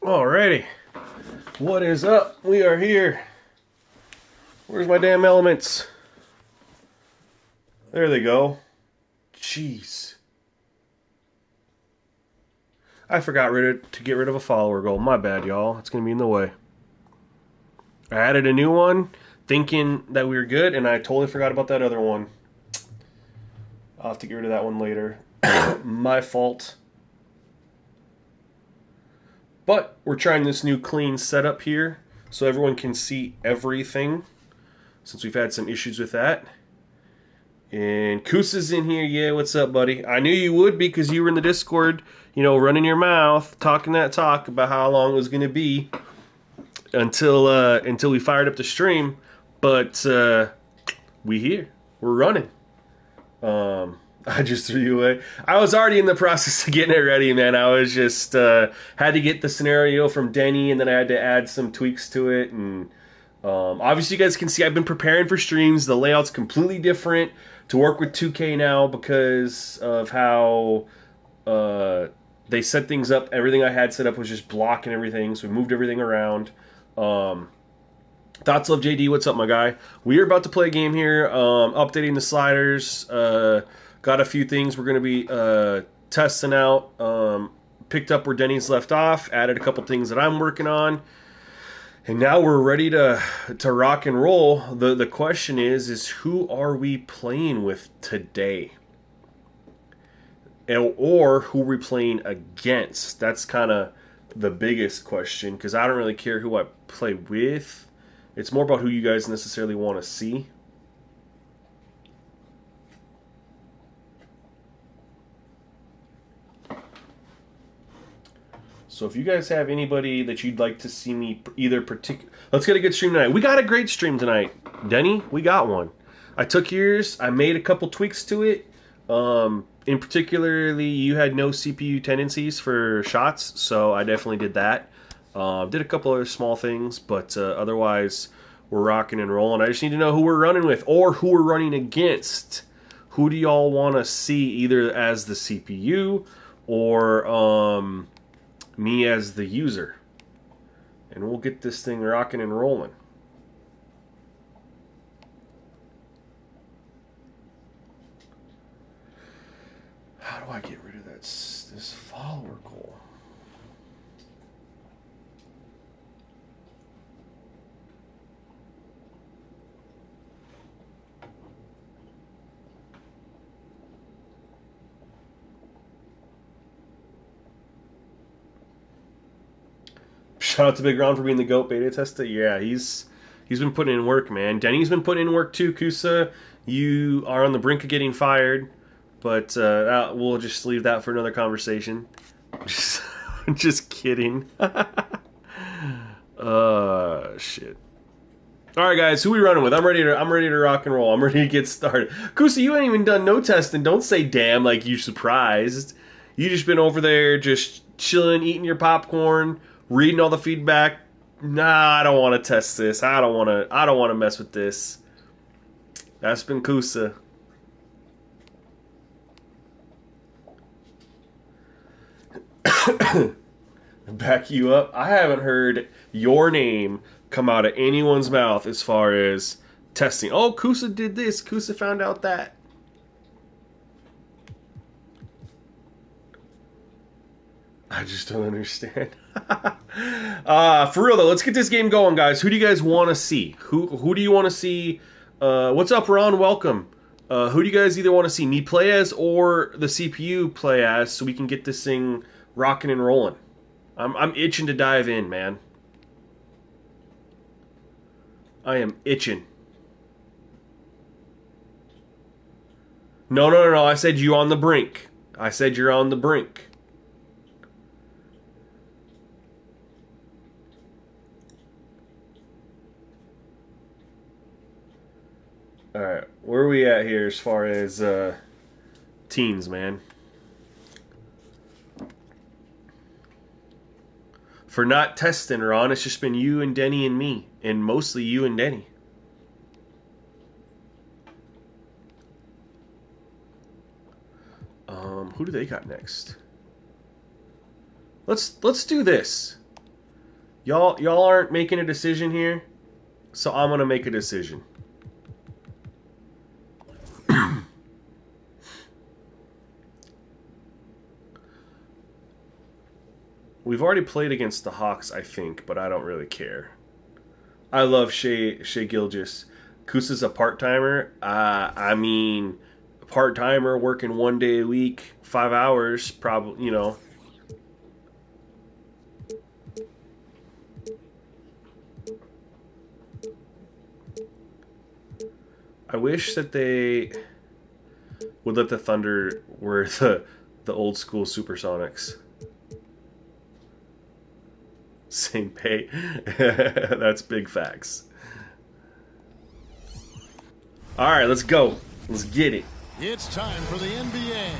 Alrighty. What is up? We are here. Where's my damn elements? There they go. Jeez. I forgot to get rid of a follower goal. My bad, y'all. It's going to be in the way. I added a new one thinking that we were good, and I totally forgot about that other one. I'll have to get rid of that one later. My fault. But we're trying this new clean setup here so everyone can see everything since we've had some issues with that. And Kusa's in here. Yeah, what's up, buddy? I knew you would because you were in the Discord, running your mouth, talking that talk about how long it was going to be until we fired up the stream. But we here. We're running. I just threw you away. I was already in the process of getting it ready, man. I was just had to get the scenario from Denny, and then I had to add some tweaks to it. And obviously, you guys can see I've been preparing for streams. The layout's completely different to work with 2K now because of how they set things up. Everything I had set up was just blocking everything, so we moved everything around. Thoughts Love JD, what's up, my guy? We are about to play a game here, updating the sliders. Got a few things we're going to be testing out. Picked up where Denny's left off, added a couple things that I'm working on. And now we're ready to rock and roll. The question is who are we playing with today? Or who are we playing against? That's kind of the biggest question, because I don't really care who I play with. It's more about who you guys necessarily want to see. So if you guys have anybody that you'd like to see me either let's get a good stream tonight. We got a great stream tonight. Denny, we got one. I took yours. I made a couple tweaks to it. In particularly, you had no CPU tendencies for shots, so I definitely did that. Did a couple other small things, but otherwise we're rocking and rolling. I just need to know who we're running with or who we're running against. Who do y'all want to see either as the CPU or me as the user? And we'll get this thing rocking and rolling. How do I get rid of this follower goal? Shout out to Big Ron for being the GOAT beta tester. Yeah, he's been putting in work, man. Denny's been putting in work too. Kusa, you are on the brink of getting fired, but we'll just leave that for another conversation. Just kidding. Shit. All right, guys, who we running with? I'm ready to rock and roll. I'm ready to get started. Kusa, you ain't even done no testing. Don't say damn like you surprised. You just been over there just chilling, eating your popcorn, reading all the feedback. Nah, I don't want to test this. I don't want to mess with this. That's been Kusa. Back you up. I haven't heard your name come out of anyone's mouth as far as testing. Oh, Kusa did this. Kusa found out that. I just don't understand. For real though, let's get this game going, guys. Who do you guys want to see? Who do you want to see? What's up, Ron? Welcome. Who do you guys either want to see me play as or the CPU play as, so we can get this thing rocking and rolling? I'm itching to dive in, man. I am itching. No. I said you on the brink. I said you're on the brink. Alright, where are we at here as far as teams, man? For not testing, Ron, it's just been you and Denny and me. And mostly you and Denny. Who do they got next? Let's do this. Y'all aren't making a decision here, so I'm gonna make a decision. We've already played against the Hawks, I think, but I don't really care. I love Shea Gilgeous. Kusa's a part-timer. I mean, part-timer working 1 day a week, 5 hours, probably, you know. I wish that they would let the Thunder wear the old school Supersonics. Same pay. That's big facts. All right, let's go. Let's get it. It's time for the NBA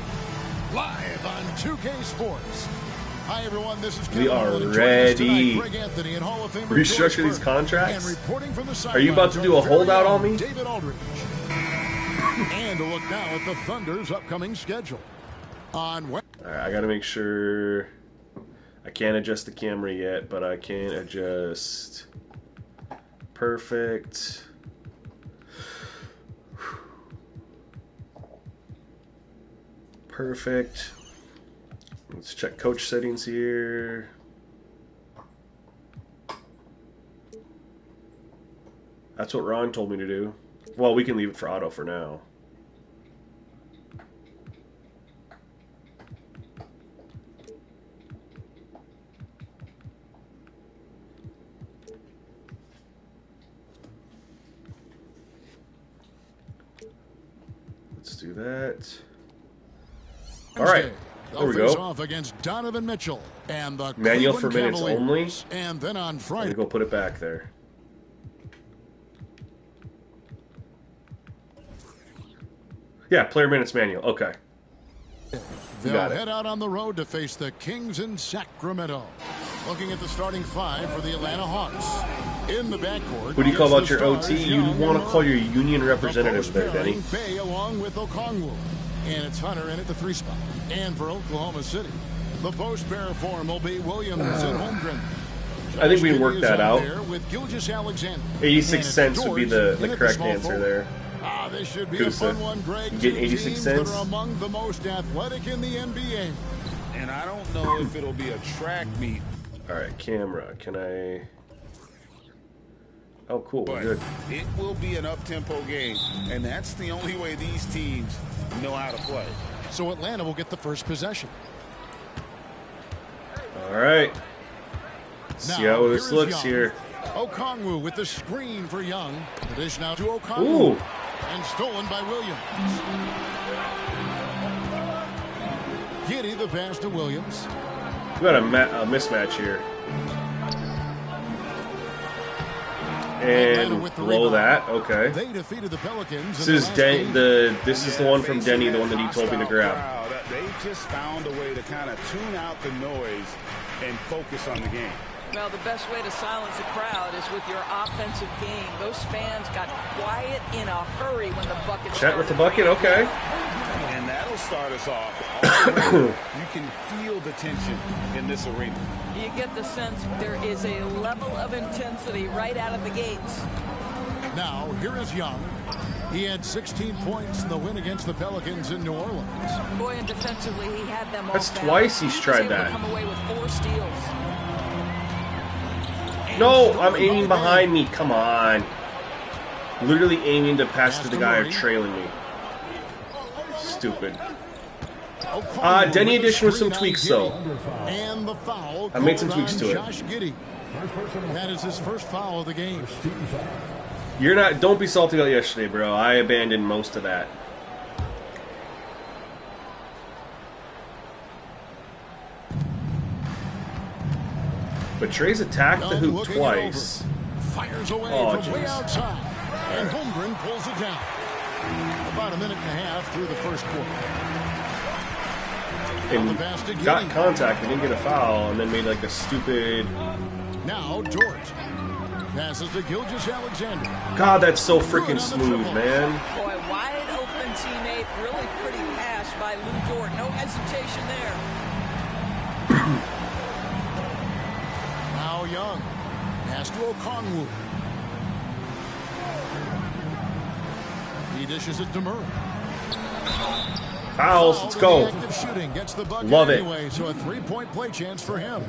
live on 2K Sports. Hi everyone, this is Kevin. We are ready. Greg Anthony and Hall of Famer Restructure these contracts. And reporting from the Are you about to do a holdout on me? David Aldridge. And a look now at the Thunder's upcoming schedule. All right, I gotta make sure. I can't adjust the camera yet, but I can adjust. Perfect. Perfect. Let's check coach settings here. That's what Ron told me to do. Well, we can leave it for auto for now. Let's do that. All right, there we go. Off against Donovan Mitchell and the Manual Cleveland for minutes Cavaliers. only. And then on I'm Friday, gonna go put it back there. Yeah, player minutes manual. Okay. they'll head out on the road to face the Kings in Sacramento. Looking at the starting five for the Atlanta Hawks. In the backcourt, What do you call about your stars, OT? You Young want to and call your Murray. union The representative post there, pairing, Denny. Bay along with Okongwu. And it's Hunter in at the 3 spot. And for Oklahoma City, the post pair form will be Williams and Holmgren. I think we can work Is that out. there with Gilgeous-Alexander. 86 And cents would be George the in at correct small answer forward. there. This should be Kusa. a fun one, Greg. You get Two 86 teams cents? that are among the most athletic in the NBA. And I don't know if it'll be a track meet. All right, camera. Can I? Oh, cool. We're But good. it will be an up-tempo game, and that's the only way these teams know how to play. So Atlanta will get the first possession. All right. See Now, how this here's looks Young. here. Okongwu with the screen for Young. The dish now to Okongwu. Ooh. And stolen by Williams. Giddey the pass to Williams. We got a mismatch here. Atlanta And with the below rebound. that, okay. They defeated the Pelicans. This in is last game. this is the one from Denny, the one that he told me to grab. Crowd, they've just found a way to kind of tune out the noise and focus on the game. Well, the best way to silence a crowd is with your offensive game. Those fans got quiet in a hurry when the bucket Chat with the started. bucket, okay. And that'll start us off. Already, you can feel the tension in this arena. You get the sense there is a level of intensity right out of the gates. Now, here is Young. He had 16 points in the win against the Pelicans in New Orleans. Boy, and defensively, he had them all. That's down. twice he's He was tried able to that. Come away with 4 steals. No, I'm aiming behind me. Come on. Literally aiming to pass to the guy trailing me. Stupid. Denny edition with some tweaks, though. And the foul I made some called tweaks on to it. Josh Giddey. That is his first foul of the game. You're not. Don't be salty about yesterday, bro. I abandoned most of that. But Trey's attacked the Young hoop looking it twice. over. Fires away Oh, from way jeez. outside. And Holmgren pulls it down. About a minute and a half through the first quarter. And the pass to got Giddey. contact, but didn't get a foul, and then made like a stupid. Now Dort passes to Gilgeous-Alexander. God, that's so freaking smooth, man. Boy, wide open teammate, really pretty pass by Lou Dort. No hesitation there. Now Young. Pass to Okongwu. He dishes it to Murray. Fouls. Let's go. Love it. Anyway, so a 3-point play chance for him.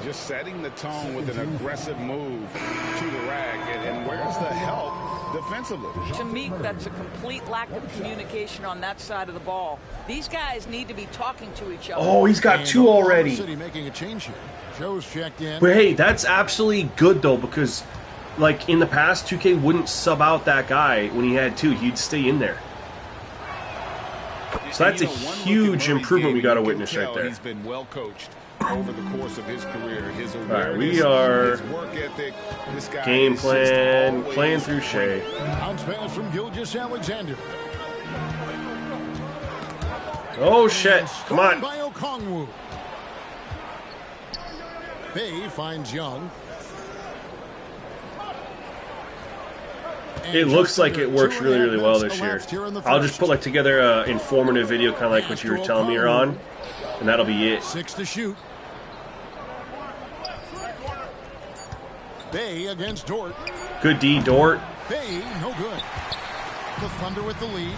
Just setting the tone with an aggressive move to the rack. And where's the help defensively? To me, that's a complete lack of communication on that side of the ball. These guys need to be talking to each other. Oh, he's got 2 already. City making a change here. Joe's checked in. But hey, that's absolutely good though, because like in the past, 2K wouldn't sub out that guy when he had 2. He'd stay in there. So that's a huge improvement we got to witness right there. He's been well coached over the course of his career. His awareness, all right, we are his work ethic. This guy game is plan, just playing through Shea. Bounce pass from Gilgeous-Alexander. Oh shit! Come on. By Okongwu. Bay finds Young. It looks like it works really, really well this year. I'll just put like together an informative video, kind of like what you were telling me you're on, and that'll be it. 6 to shoot. Bay against Dort. Good D, Dort. Bay, no good. The Thunder with the lead.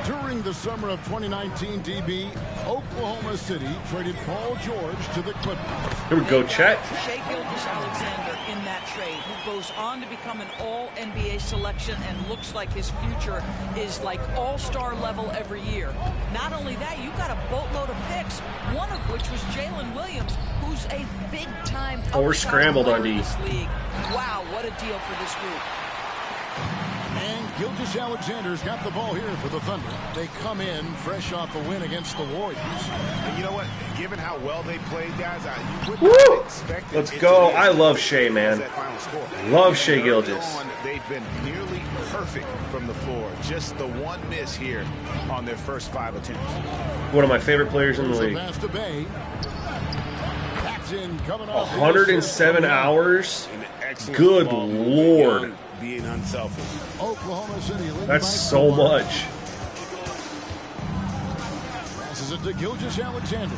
During the summer of 2019, DB, Oklahoma City traded Paul George to the Clippers. Here we go, Chet. Shea Gilgeous-Alexander in that trade, who goes on to become an all-NBA selection and looks like his future is like all-star level every year. Not only that, you got a boatload of picks, one of which was Jalen Williams, who's a big-time we're scrambled on D. this league. Wow, what a deal for this group. And Gilgeous-Alexander's got the ball here for the Thunder. They come in fresh off the win against the Warriors. And you know what? Given how well they played, guys, you would Woo! not expect it. Let's go. I love Shea, man. Love Shea Gilgeous. They've been nearly perfect from the floor. Just the one miss here on their first 5 attempts. One of my favorite players in the league. Pass to Bay. That's in, coming off 107 hours. Good Lord. Being unselfish. Oklahoma City. That's so much. Passes it to Gilgeous-Alexander.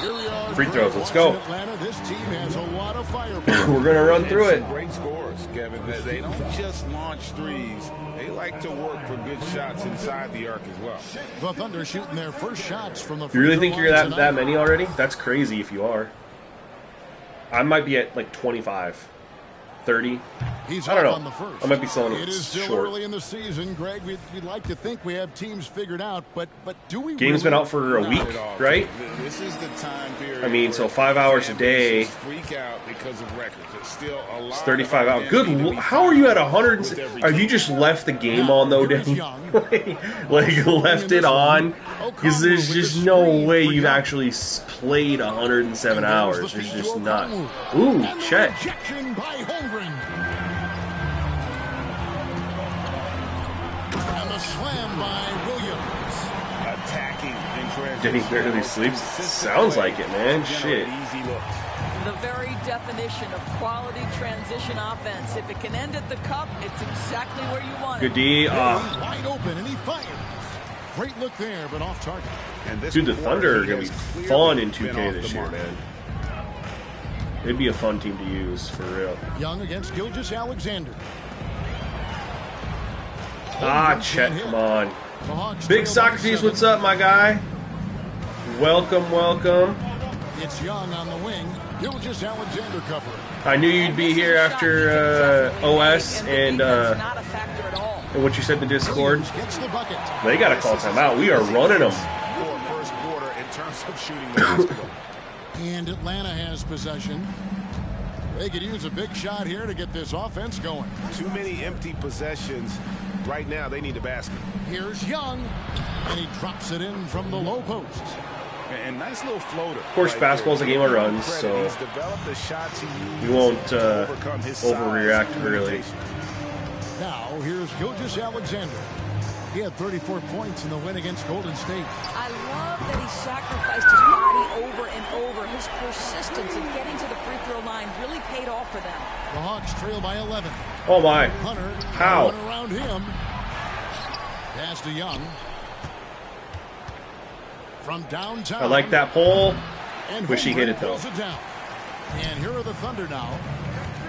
Here we are. Free throws. Let's go. Atlanta. This team has a lot of firepower. We're gonna run through it. Great scores, Kevin. They don't just launch threes. They like to work for good shots inside the arc as well. The Thunder shooting their first shots from the. You really think you're that many already? That's crazy if you are. I might be at like 25. 30. He's I don't know. on the first. I might be selling it It is still short. early in the season, Greg. We'd like to think we have teams figured out, but do we? Game's really? been out for a week, right? This is the time period. I mean, so 5 hours a day. Freak out because of records. It's still a lot. It's 35 hours. Good. How are you at 100? Have you just left the game on though, Danny? like left it on? Because there's just no way you've actually played 107 hours. There's just not. Ooh, Chet. Rejection by Holmgren. And the slam by Williams. Attacking in transition. Danny barely sleeps. Sounds like it, man. Shit. Easy looks. The very definition of quality transition offense. If it can end at the cup, it's exactly where you want it. Good D. Wide open, and he fired. Great look there, but off target. And this Dude, the Thunder are going to be fun in 2K been off this the year, mark. man. It'd be a fun team to use, for real. Young against Gilgeous-Alexander. Chet, come on. The Hawks Big trail by Socrates, 7. what's up, my guy? Welcome, welcome. It's Young on the wing. Gilgeous-Alexander covering. I knew you'd be here after OS and Not a factor at all. what you said in the Discord. Williams gets the bucket. They got to call timeout. We are running them. For first quarter in terms of shooting the basketball. And Atlanta has possession. They could use a big shot here to get this offense going. Too many empty possessions. Right now, they need a basket. Here's Young. And he drops it in from the low post. And nice little floater. Of course, basketball's a game of runs, so He's developed the shots he needs we won't to overcome his size overreact and really. limitations. Now, here's Gilgeous-Alexander. He had 34 points in the win against Golden State. I love that he sacrificed his body over and over. His persistence in getting to the free throw line really paid off for them. The Hawks trail by 11. Oh, my. Hunter. How? Run around him. Pass to Young. From downtown. I like that pull. And Wish he hit it, though. pulls it down. And here are the Thunder now.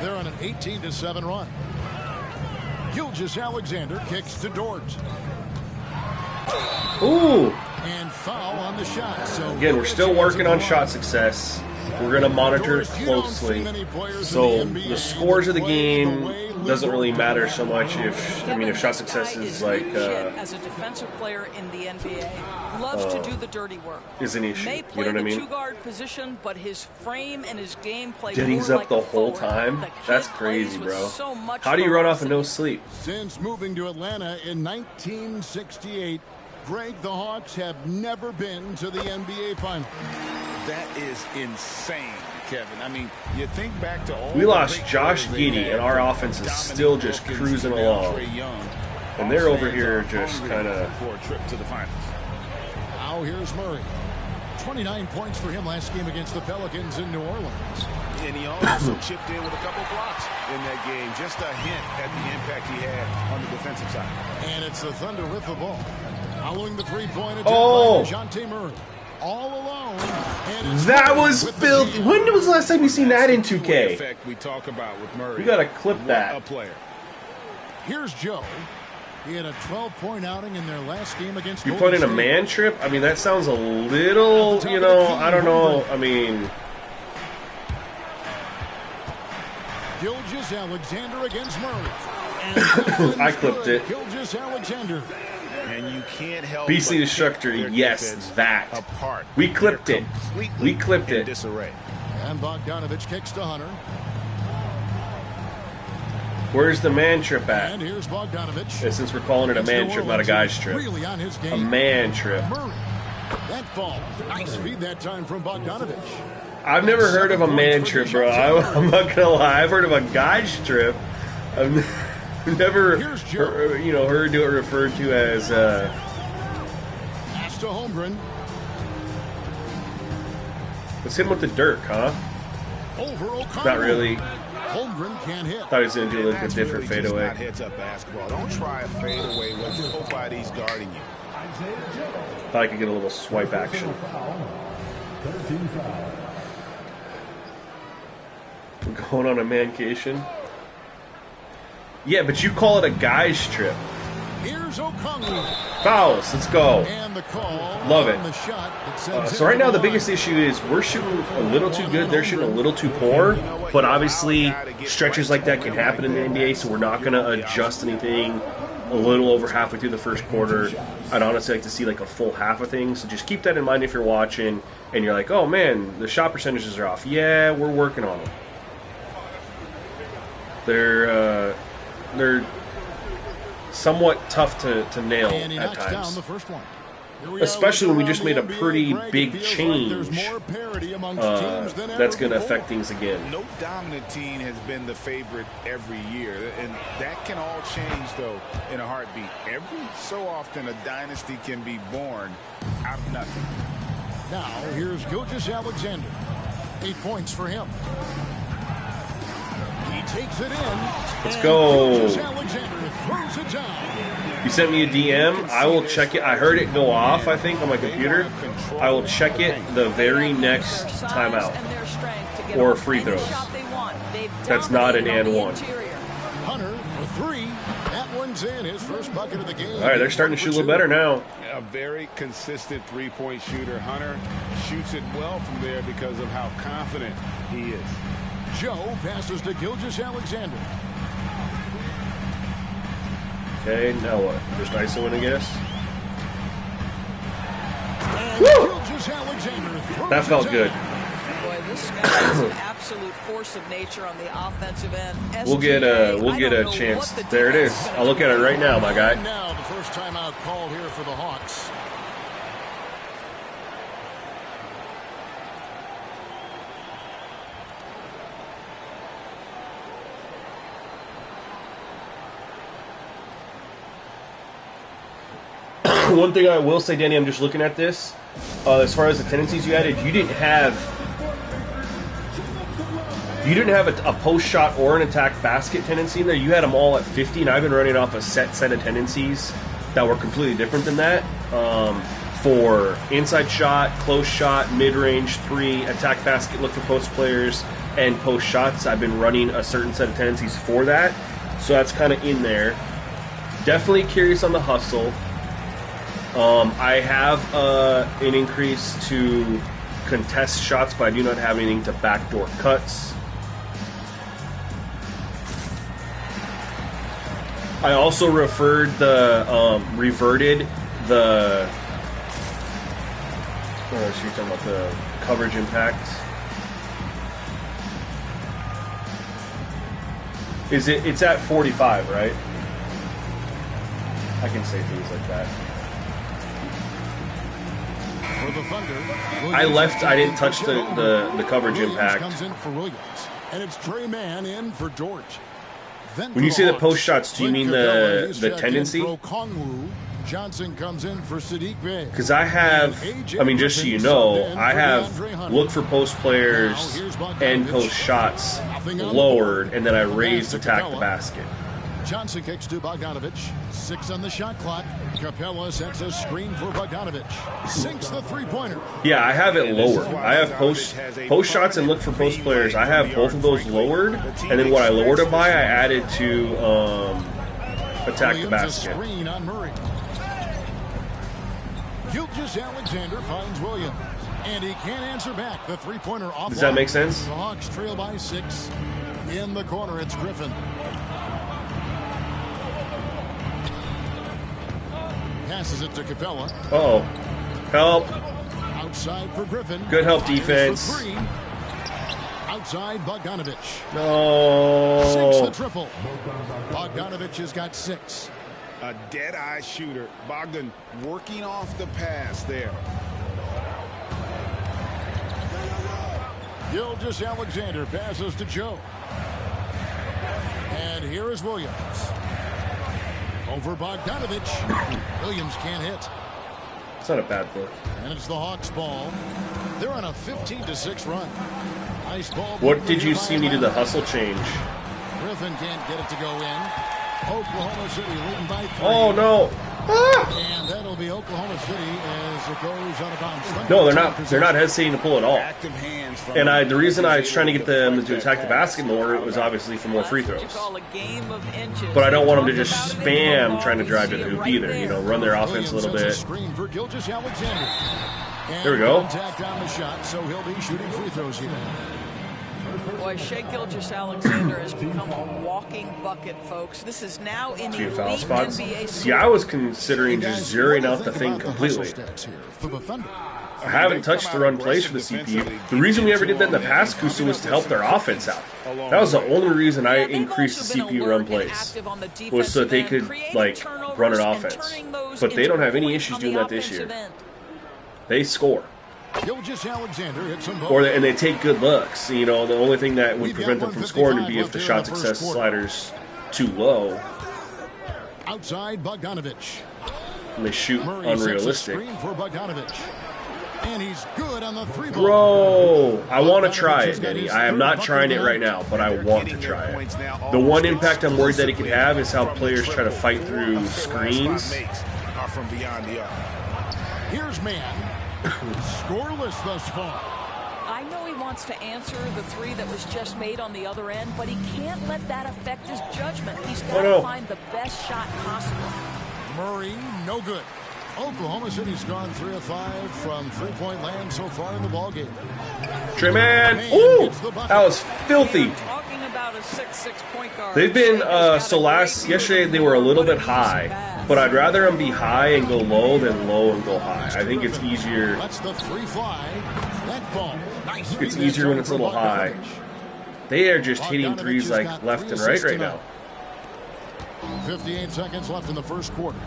They're on an 18-7 run. Gilgeous-Alexander kicks to Dort. Ooh. And foul on the shot. So again, we're still working on shot success. We're going to monitor it closely. So the scores of the game doesn't really matter so much if shot success is like as a defensive player in the NBA, loves to do the dirty work. Is an issue. May play You know what I the mean? two-guard position, but his frame and his game play. Denny's more up like the a whole forward. time. The kid That's plays crazy, with bro. so much How do you run off of no ferocity. sleep? Since moving to Atlanta in 1968, Greg, the Hawks have never been to the NBA Finals. That is insane, Kevin. I mean, you think back to all We the lost great Josh players they Giddey, had, and our offense is Dominique still just Wilkins, cruising now along. Trae Young. And they're Hawks over fans here are just hungry kinda- for a trip to the finals. Now here's Murray. 29 points for him last game against the Pelicans in New Orleans. And he also chipped in with a couple blocks in that game. Just a hint at the impact he had on the defensive side. And it's the Thunder with the ball. Following the three-point attempt Oh. by DeJounte Murray. All alone. And it's That Murray was with the filthy. lead. When was the last time you seen that in Two-way 2K? effect we talk about with Murray. You gotta clip What that. a player. Here's Joe. He had a 12-point outing in their last game against You Golden put in a State. man trip? I mean, that sounds a little, you know, I don't know. I mean, Gilgeous-Alexander against Murray. And I clipped it. Gilgeous-Alexander. And you can't help BC but instructor, pick their yes, defense that. apart. We clipped They're it. completely We clipped in it. disarray. And Bogdanovich kicks to Hunter. Where's the man trip at? And here's Bogdanovich. And since we're calling it a It's man New trip, not a Orleans guy's trip. Really on his A game. man trip. Murray. That fall. Nice feed that time from Bogdanovich. I've never heard of a man trip, bro. I'm not gonna lie. I've heard of a guy's trip. I've never, Here's Joe. heard it referred to as. Pass to Holmgren. Let's hit him with the dirt, huh? Over O'Connell. Not really. Holmgren can't hit. Thought he was gonna do like a That's different really just fadeaway. not heads-up basketball. Don't try a fadeaway when nobody's guarding you. Thought I could get a little swipe action. We're going on a mancation. Yeah, but you call it a guy's trip. Here's O'Connell. Fouls. Let's go. And the call. Love it. on the shot that sends So him right to now the line. biggest issue is we're shooting a little too good, they're shooting a little too poor, but obviously stretches like that can happen in the NBA, so we're not going to adjust anything a little over halfway through the first quarter. I'd honestly like to see like a full half of things, so just keep that in mind if you're watching and you're like, oh man, the shot percentages are off. Yeah, we're working on them. They're somewhat tough to nail And he at knocks down times. the first one. Here we are Especially when we looking just made a around the pretty NBA, Greg. big It feels like change. there's more parity amongst teams than That's ever going to before. affect things again. No dominant team has been the favorite every year, and that can all change, though, in a heartbeat. Every so often, a dynasty can be born out of nothing. Now, here's Gilgeous-Alexander. 8 points for him. He takes it in. Let's and go. Gilgeous-Alexander throws it down. You sent me a DM. I will check it. I heard it go off, I think, on my computer. I will check it the very next timeout. Or free throws. That's not an and one. Hunter for 3. That one's in. His first bucket of the game. All right, they're starting to shoot a little better now. A very consistent three-point shooter. Hunter shoots it well from there because of how confident he is. Joe passes to Gilgeous-Alexander. Okay, now what? Just ISO-ing, I guess? And Woo! Gilgeous-Alexander throws That felt it good. down. Boy, this guy is an absolute force of nature on the offensive end. We'll get a SGA, chance. I don't know what the There it is. defense is I'll look at it right now, my guy. And now the first timeout called here for the Hawks. One thing I will say, Danny, I'm just looking at this. As far as the tendencies you added, you didn't have a post shot or an attack basket tendency in there. You had them all at 50, and I've been running off a set of tendencies that were completely different than that. for inside shot, close shot, mid-range, three, attack basket, look for post players, and post shots. I've been running a certain set of tendencies for that, so that's kind of in there. Definitely curious on the hustle. I have an increase to contest shots, but I do not have anything to backdoor cuts. I also reverted the. Oh, so you're talking about the coverage impact. It's at 45, right? I can say things like that. For the Thunder, I didn't touch the coverage Williams impact. comes in for Williams, and it's Trey Mann in for George. Then When you for say the Hawks, post shots, do you Clint mean Capella, he's the checked tendency? in for Okongwu. Johnson comes in for Sadiq Bey. Because I have, I mean, just so you know, I have look for post players and post shots lowered, and then I raised attack the basket. Johnson kicks to Bogdanovich. 6 on the shot clock. Capella sets a screen for Bogdanovich. Sinks the three-pointer. Yeah, I have it lowered. I have post shots and look for post players. I have both of those lowered, and then what I lowered it by, I added to attack the basket. Screen on Murray. Gilgeous-Alexander finds Williams, and he can't answer back. The three-pointer off. Does that make sense? The Hawks trail by 6. In the corner, it's Griffin. Passes it to Capella. Uh-oh. Help. Outside for Griffin. Good help Fires defense. for three. Outside Bogdanovich. No. Sinks the triple. Bogdanovich has got 6. A dead-eye shooter. Bogdan working off the pass there. Gilgeous-Alexander passes to Joe. And here is Williams. Over Bogdanovich. Williams can't hit. It's not a bad look. And it's the Hawks ball. They're on a 15-6 run. Nice ball. What did you see needed the hustle change? Griffin can't get it to go in. Oklahoma City leading by 3. Oh, no. Ah! And that'll be Oklahoma City as it goes out of bounds. No, they're not hesitating to pull at all. Active hands from And the reason I was trying to get them to attack the basket more was obviously for more free throws. But I don't want them to just spam trying to drive to the hoop either. You know, run their offense a little bit. There we go. Contact on the shot, so he'll be shooting free throws here. Boy, Shai Gilgeous-Alexander has become a walking bucket, folks. This is now in Few the foul elite spots. NBA. See, I was considering just zeroing out the thing completely. I haven't touched the run plays for the CPU. The reason we ever did that in the past, Kusa, was to help their offense out. That was the only reason I increased the CPU run plays, was so that they could, like, run an offense. But they don't have any issues doing that this year. They score. Gilgeous-Alexander hits them both. And they take good looks. You know, the only thing that would prevent them from scoring would be if the shot success slider's too low. Outside Bogdanovich. And they shoot Murray unrealistic. sets a screen for Bogdanovich. And he's good on the three ball. Bro, I want to try it, Denny. I am not trying it right now, but I want to try it. The one impact I'm worried that it could have is how players try to fight through screens. From beyond the arc. Here's Mann. Scoreless thus far. I know he wants to answer the three that was just made on the other end, but he can't let that affect his judgment. He's got to find the best shot possible. Murray, no good. Oklahoma City's gone 3 of 5 from three-point land so far in the ballgame. Trey Mann, ooh, that was filthy. Talking about a 6'6" point guard. They've been yesterday they were a little bit high, but I'd rather them be high and go low than low and go high. I think it's easier. That's the three fly. That ball. Nice. It's easier when it's a little high. They are just hitting threes like left and right now. 58 seconds left in the first quarter.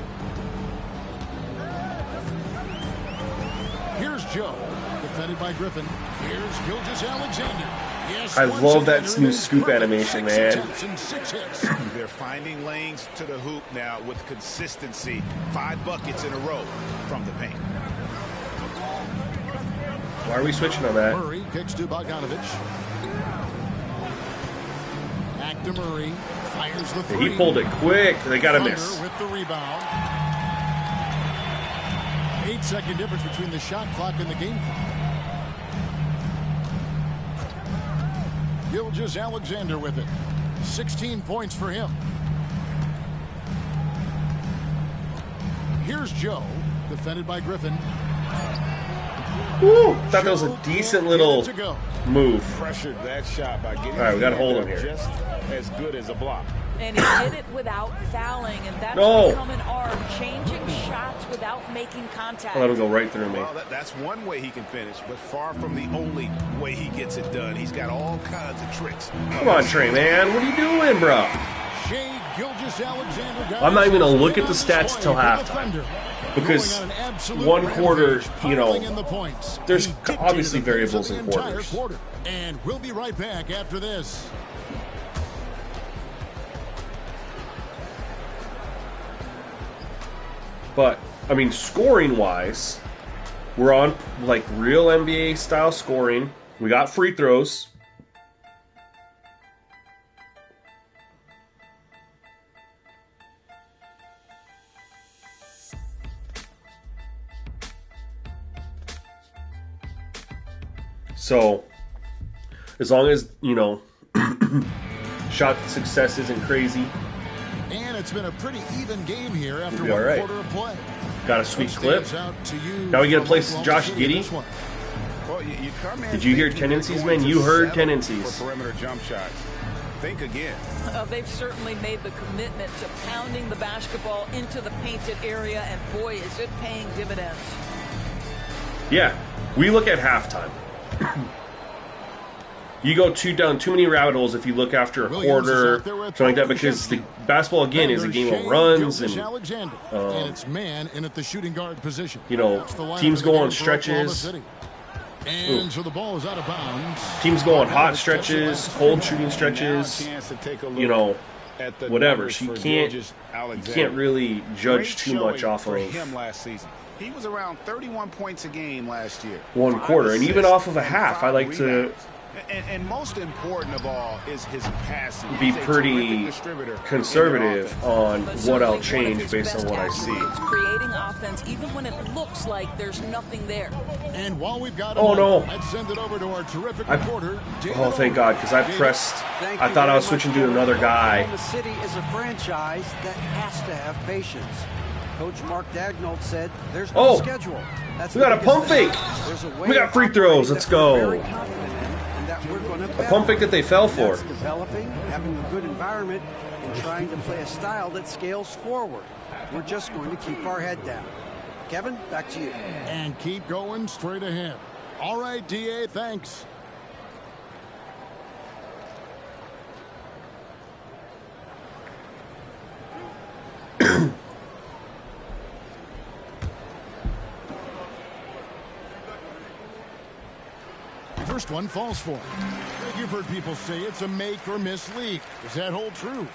Here's Joe, defended by Griffin. Here's Gilgeous-Alexander. Yes, I love that new scoop animation, man. They're finding lanes to the hoop now with consistency. 5 buckets in a row from the paint. Why are we switching on that? Murray kicks to Bogdanovich. Back to Murray. Fires the three. He pulled it quick. They got to miss. With the rebound. 8-second difference between the shot clock and the game clock. Gilgeous-Alexander with it. 16 points for him. Here's Joe, defended by Griffin. Woo! Thought that was a decent little move. Pressured that shot by getting. All right, we got to hold him here. Just as good as a block. And he did it without fouling, and that's becoming art. Changing shots without making contact. I'll let him go right through me. Well, that's one way he can finish, but far from the only way he gets it done. He's got all kinds of tricks. Come on, Trey, man. What are you doing, bro? Shai Gilgeous-Alexander. I'm not even going to look at the stats till halftime. Because one quarter, you know, there's obviously variables in quarters. And we'll be right back after this. But, I mean, scoring-wise, we're on, like, real NBA-style scoring. We got free throws. So, as long as, you know, shot success isn't crazy. And it's been a pretty even game here after one quarter of play. Got a sweet clip. Now we get to play Josh Giddey. Well, Did you hear tendencies, man? You heard tendencies. For perimeter jump shots. Think again. They've certainly made the commitment to pounding the basketball into the painted area, and boy, is it paying dividends. Yeah, we look at halftime. You go down too many rabbit holes if you look after a quarter, something like that, because the basketball again is a game of runs and it's man in at the shooting guard position. You know, teams go on stretches. And so the ball is out of bounds. Teams go on hot stretches, cold shooting stretches. You know, whatever. So you can't really judge too much off of him last season. He was around 31 points a game last year. One quarter, and even off of a half, I like to. And most important of all is his passing. Be pretty conservative on what I'll change based on what I see. Creating offense even when it looks like there's nothing there. And while we've got let's send it over to our terrific reporter. Oh, thank God, because I pressed. I thought I was switching to another guy. The City is a franchise that has to have patience. Coach Mark Daigneault said there's no schedule. We got a pump fake. We got free throws. Let's go. A pump fake that they fell for. Developing, having a good environment, and trying to play a style that scales forward. We're just going to keep our head down. Kevin, back to you. And keep going straight ahead. All right, DA, thanks. First one falls for him. You've heard people say it's a make or miss league. Does that hold true?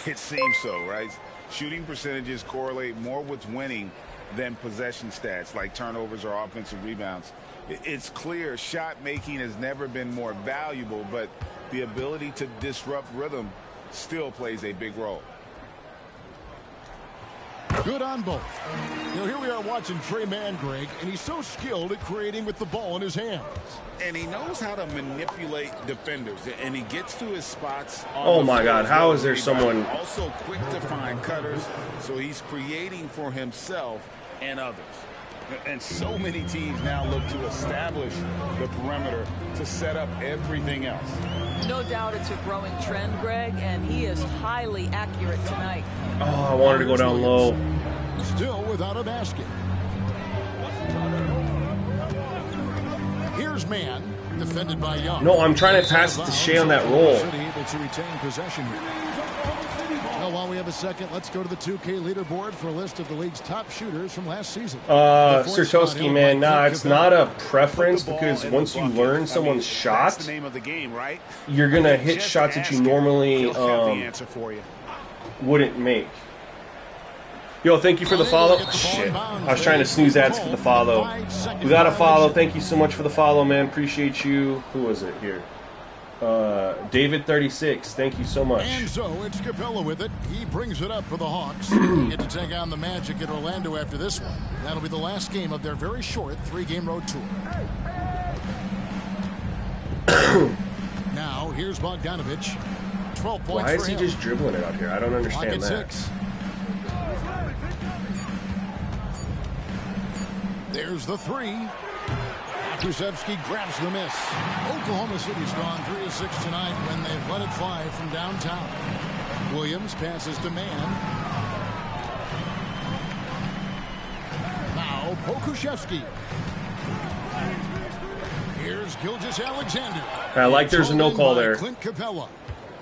It seems so, right? Shooting percentages correlate more with winning than possession stats like turnovers or offensive rebounds. It's clear shot making has never been more valuable, but the ability to disrupt rhythm still plays a big role. Good on both. Now here we are watching Trey Mann, Greg, and he's so skilled at creating with the ball in his hands. And he knows how to manipulate defenders, and he gets to his spots. Oh my God, how is there someone also quick to find cutters, so he's creating for himself and others. And so many teams now look to establish the perimeter to set up everything else. No doubt it's a growing trend, Greg, and he is highly accurate tonight. Oh, I wanted to go down low. Still without a basket. Here's Mann, defended by Young. No, I'm trying to pass it to Shai on that roll. Able to retain possession here. Well, while we have a second, let's go to the 2K leaderboard for a list of the league's top shooters from last season. Sirtowski, man, nah, it's not a preference because once you learn someone's shot, the name of the game, right? You're going to hit shots that you normally wouldn't make. Yo, thank you for the follow. Shit, I was trying to snooze ads for the follow. We got a follow. Thank you so much for the follow, man. Appreciate you. Who was it here? David 36, thank you so much. And so it's Capella with it. He brings it up for the Hawks. They get to take on the Magic in Orlando after this one. That'll be the last game of their very short 3-game road tour. Now here's Bogdanovich. 12 points. Why is for he him. just dribbling it up here? I don't understand that. 6. There's the 3. Krzyzewski grabs the miss. Oklahoma City's gone 3 of 6 tonight when they've let it fly from downtown. Williams passes to Mann. Now Pokusevski. Here's Gilgeous-Alexander. I like there's a no call there. Clint Capella.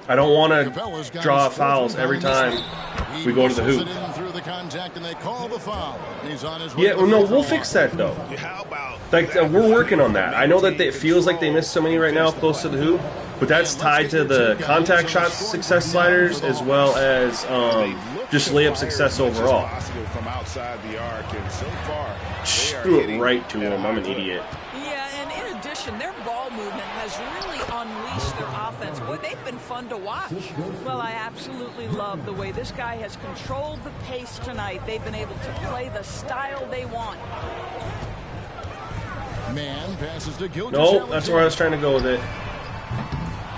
I don't want Capella's to got draw his fouls fourth every rebound time in we go to the whistles hoop. it in through the contact, and they call the foul. He's on his way Yeah, to well, the no, free throw we'll fix that though. How about Like we're working on that. I know that it feels like they missed so many right now close to the hoop, but that's tied to the contact shot success sliders as well as just layup success overall. From outside the arc, and so far they Threw are it hitting right to at a him. high I'm an clip. idiot. Yeah, and in addition, their ball movement has really unleashed their offense. Boy, they've been fun to watch. Well, I absolutely love the way this guy has controlled the pace tonight. They've been able to play the style they want. Man passes to Gilgeous. No, that's where I was trying to go with it.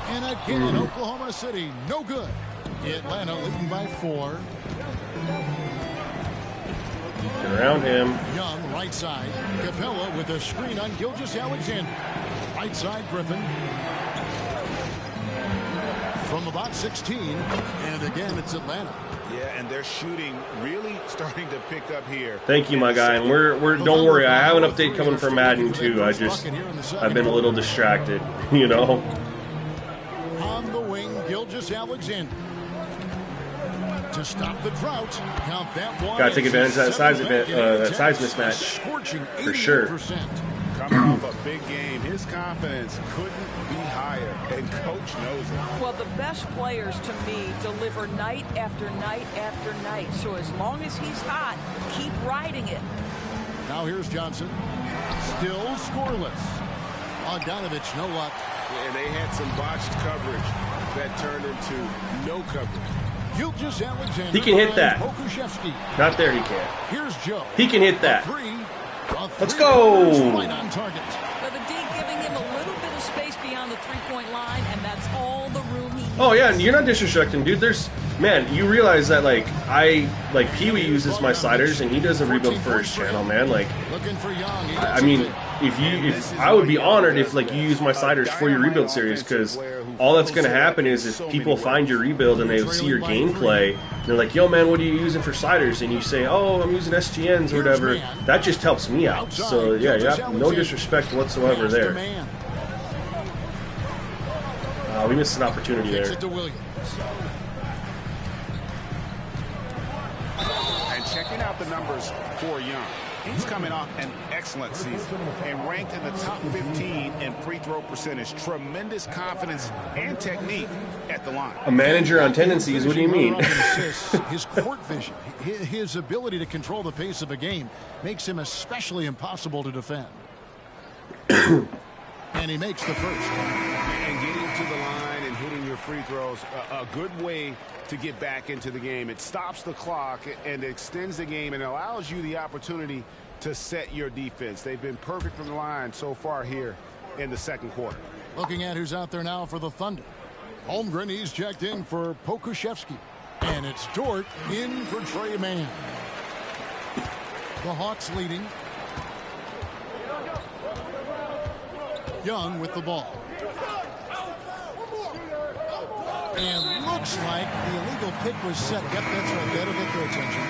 And again, Oklahoma City, no good. Atlanta leading by 4. Get around him. Young, right side. Capella with a screen on Gilgeous-Alexander. Right side, Griffin. From about 16. And again, it's Atlanta. Yeah, and they're shooting really starting to pick up here. Thank you, my guy. And we're don't worry. I have an update coming from Madden too. I've been a little distracted, you know. On the wing, Gilgeous-Alexander. To stop the drought, count that one. Gotta take advantage of that size Seven that size attempts, mismatch. scorching For sure. 88%. Coming off a big game, his confidence couldn't be higher, and coach knows it. Well, the best players to me deliver night after night after night. So as long as he's hot, keep riding it. Now here's Johnson. Still scoreless. Bogdanovich, no luck. And they had some botched coverage that turned into no coverage. Gilgeous-Alexander. He can hit that. Pokusevski. Not there, he can't. Here's Joe. He can hit A that. three. A Let's three go. is right on target. But the D giving him a little bit of space beyond the three-point line, and that's all the room he needs. Oh yeah, and you're not disrespecting, dude. You realize that like Pee Wee uses my sliders and he does a rebuild for his channel, man. Like, Looking for Young. He I gets mean, it there. if I would be honored if like you use my sliders for your rebuild series, because all that's going to happen is if people find your rebuild and they see your gameplay, they're like, yo man, what are you using for sliders? And you say, oh, I'm using SGNs or whatever. That just helps me out. So yeah, no disrespect whatsoever there. We missed an opportunity Kicks there. it to Williams. And checking out the numbers for Young. He's coming off an excellent season and ranked in the top 15 in free throw percentage. Tremendous confidence and technique at the line. A manager on tendencies, what do you mean? His court vision, his ability to control the pace of a game makes him especially impossible to defend. And he makes the first. And getting to the line and hitting your free throws, a good way to get back into the game. It stops the clock and extends the game and allows you the opportunity to set your defense. They've been perfect from the line so far here in the second quarter. Looking at who's out there now for the Thunder. Holmgren, he's checked in for Pokusevski. And it's Dort in for Trey Mann. The Hawks leading. Young with the ball. And looks like the illegal pick was set. Yep, that's right. That'll get their attention.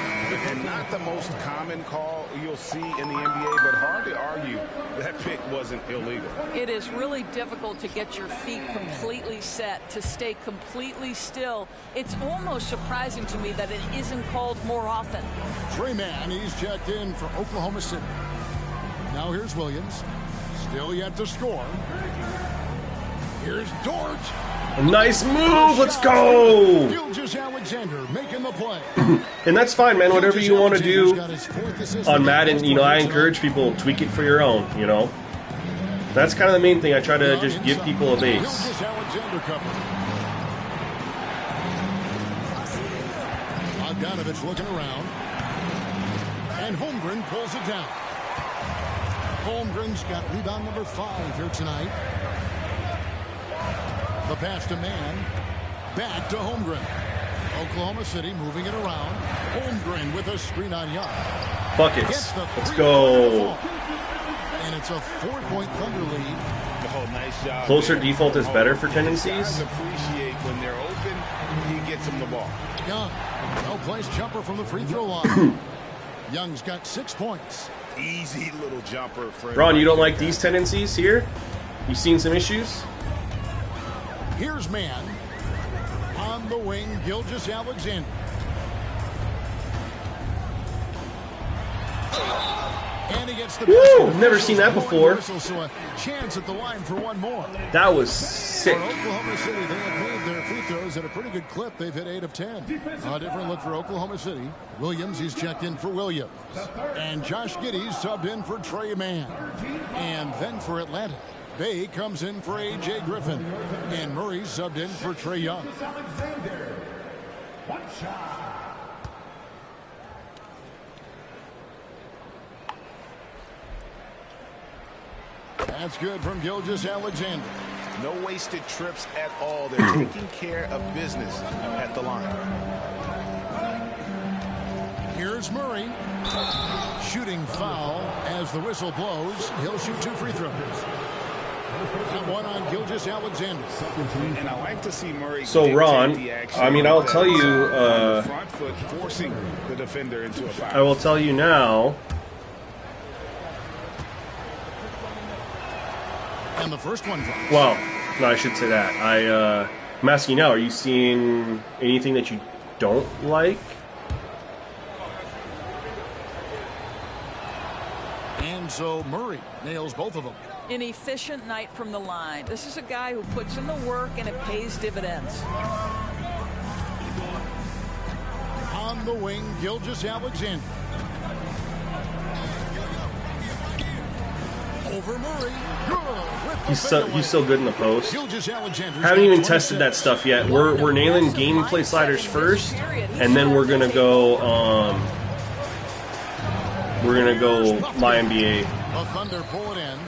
And not the most common call you'll see in the NBA, but hard to argue that pick wasn't illegal. It is really difficult to get your feet completely set, to stay completely still. It's almost surprising to me that it isn't called more often. Trey Mann, he's checked in for Oklahoma City. Now here's Williams. Still yet to score. Here's Dort. A nice move, let's go! Gilgeous-Alexander making the play. And that's fine, man. Whatever you want to do on Madden, I encourage people, tweak it for your own, That's kind of the main thing. I try to just give people a base. Gilgeous-Alexander cover. Bogdanovich looking around. And Holmgren pulls it down. Holmgren's got rebound number 5 here tonight. The pass to Mann. Back to Holmgren. Oklahoma City moving it around. Holmgren with a screen on Young. Buckets. Let's go. And it's a 4-point Thunder lead. Oh, nice job. Closer default is better for tendencies. Guys appreciate when they're open, he gets them the ball. Young, no-place jumper from the free throw line. Young's got 6 points. Easy little jumper for Ron, you don't like these tendencies here? You seen some issues? Here's Mann. On the wing, Gilgeous-Alexander. And he gets the Woo! Never seen that before. So a chance at the line for one more. That was sick. For Oklahoma City, they have made their free throws at a pretty good clip. They've hit 8 of 10. A different look for Oklahoma City. Williams, he's checked in for Williams. And Josh Giddey subbed in for Trey Mann. And then for Atlanta, Bay comes in for A.J. Griffin. And Murray subbed in for Trae Young. One shot. That's good from Gilgeous-Alexander. No wasted trips at all. They're taking care of business at the line. Here's Murray. Shooting foul as the whistle blows. He'll shoot 2 free throws. That one on Gilgeous-Alexander. And I like to see Murray. So Ron, I mean, I'll tell you. Front foot forcing the defender into a foul. I will tell you now. And the first one drops. Well, no, I should say that. I'm asking you now. Are you seeing anything that you don't like? And so Murray nails both of them. An efficient night from the line. This is a guy who puts in the work and it pays dividends. On the wing, Gilgeous-Alexander. Over Murray. He's so good in the post. Gilgeous-Alexander Haven't even tested that stuff yet. We're nailing gameplay sliders first, and then we're gonna go my NBA. The Thunder pull it in.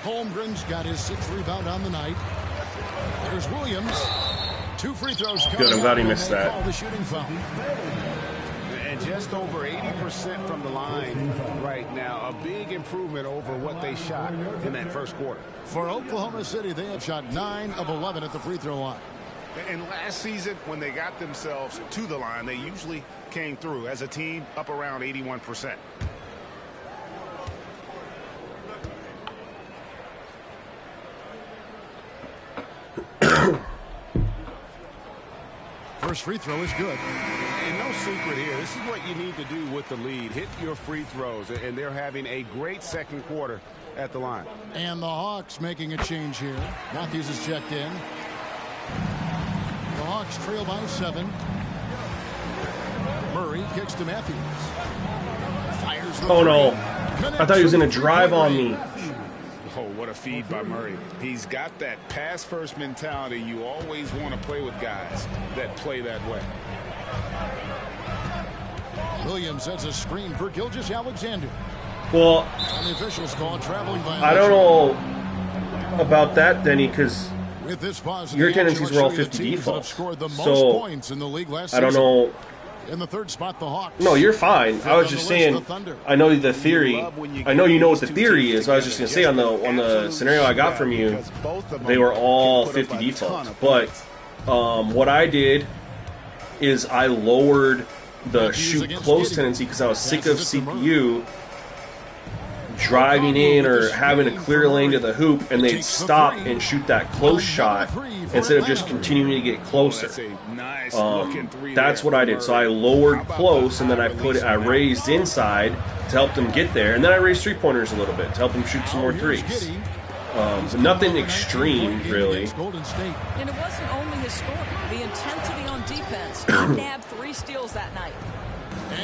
Holmgren's got his 6th rebound on the night. There's Williams. 2 free throws. Good, I'm glad he missed that. Call the shooting foul. And just over 80% from the line right now. A big improvement over what they shot in that first quarter. For Oklahoma City, they have shot 9 of 11 at the free throw line. And last season, when they got themselves to the line, they usually came through as a team up around 81%. First free throw is good. And no secret here. This is what you need to do with the lead. Hit your free throws. And they're having a great second quarter at the line. And the Hawks making a change here. Matthews is checked in. The Hawks trail by 7. Murray kicks to Matthews. Fires the Oh no! three. I thought he was gonna drive on me. Oh, what a feed by Murray. He's got that pass-first mentality. You always want to play with guys that play that way. Williams sets a screen for Gilgeous-Alexander. Well, And the officials call traveling violation. I don't know about that, Denny, because With this pause, your the action, tendencies let's were all show you the 50 teams that have defaults. scored the most So, points in the league last I don't season. know. In the 3rd spot, the Hawks. No, you're fine. I was just Fifth on the list, saying. the Thunder. I know the theory. I know you know what the theory is. I was just gonna say on the scenario I got from you, they were all 50 defaults. But what I did is I lowered the shoot close tendency because I was sick of CPU driving in or having a clear lane to the hoop, and they'd stop and shoot that close shot instead of just continuing to get closer. That's what I did. So I lowered close, and then I raised inside to help them get there, and then I raised 3-pointers a little bit to help them shoot some more threes. So nothing extreme, really. And it wasn't only his scoring, the intensity on defense. He nabbed 3 steals that night.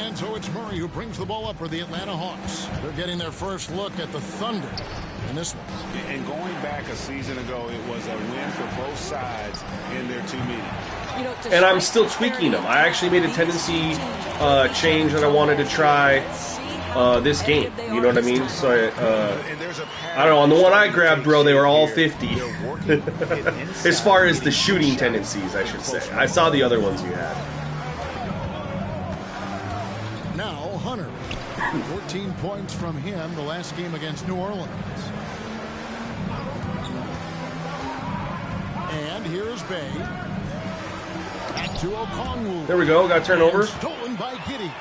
And so it's Murray who brings the ball up for the Atlanta Hawks. They're getting their first look at the Thunder. in this one. And going back a season ago, it was a win for both sides in their two meetings. You know, And I'm still tweaking them. I actually made a tendency change that I wanted to try this game. You know what I mean? So I don't know. On the one I grabbed, bro, they were all 50. As far as the shooting tendencies, I should say. I saw the other ones you had. Now Hunter. 14 points from him the last game against New Orleans. And here's Bay. Back to Okongwu. There we go. Got turnover. Stolen by Giddey.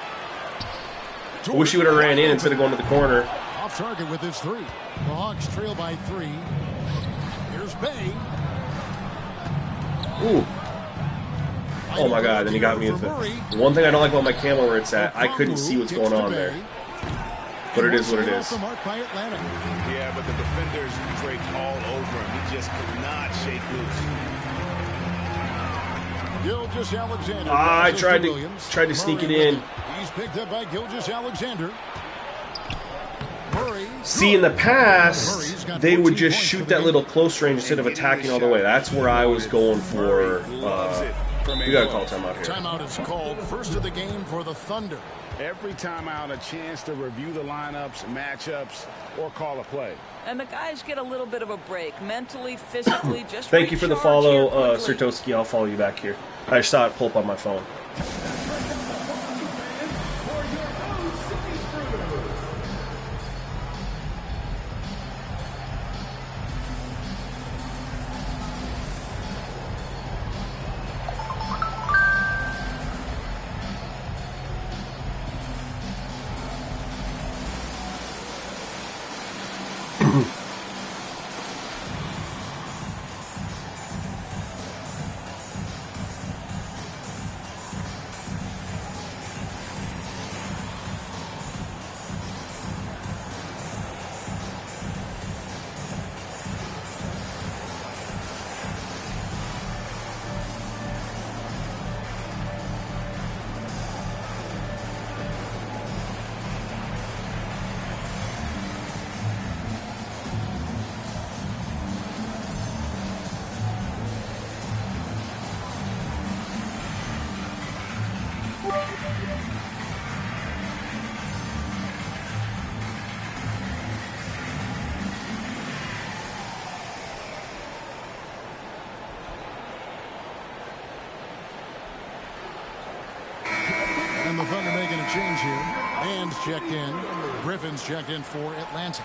I wish he would have ran in instead of going to the corner. Off target with his 3. The Hawks trail by 3. Here's Bay. Ooh. Oh my God, then he got me with it. One thing I don't like about my camera where it's at, I couldn't see what's going on there. But it is what it is. Yeah, but the defenders draped all over him. He just could not shake loose. Gilgeous-Alexander. I tried to sneak it in. He's picked up by Gilgeous-Alexander. Murray. See, in the past, they would just shoot that little close range instead of attacking all the way. That's where I was going for. We got to call timeout here. Timeout is called. First of the game for the Thunder. Every timeout, a chance to review the lineups, matchups, or call a play. And the guys get a little bit of a break, mentally, physically. Just thank you for the follow, quickly. Sertoski. I'll follow you back here. I saw it pull up on my phone. And the Thunder making a change here. Band's checked in. Griffin's checked in for Atlanta.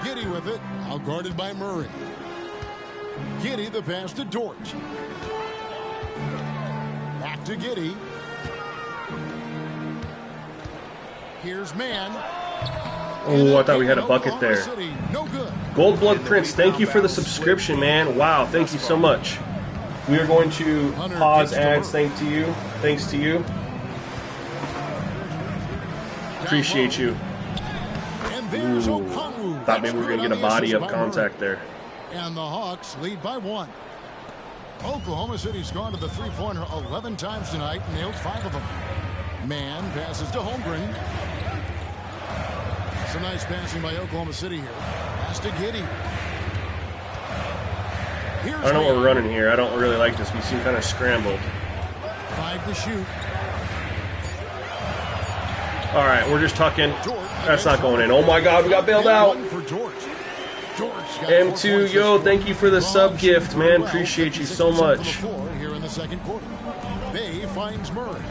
Giddey with it. Out guarded by Murray. Giddey the pass to Dort. Back to Giddey. Here's Mann. Oh, I thought we had a bucket there. No good. Gold Blood Prince, thank you for the subscription, man. Wow, thank you so much. We are going to pause ads. Thanks to you. Appreciate you. Ooh, thought maybe we were going to get a body up contact there. And the Hawks lead by 1. Oklahoma City's gone to the three-pointer 11 times tonight, nailed 5 of them. Mann passes to Holmgren. Some nice passing by Oklahoma City here. Pass to Giddey. I don't know what we're running here. I don't really like this. We seem kind of scrambled. 5 to shoot. All right, we're just tucking. That's not going in. Oh my God, we got bailed out. M2, yo, thank you for the sub gift, man. Appreciate you so much. Here in the second quarter. Bay finds Murray.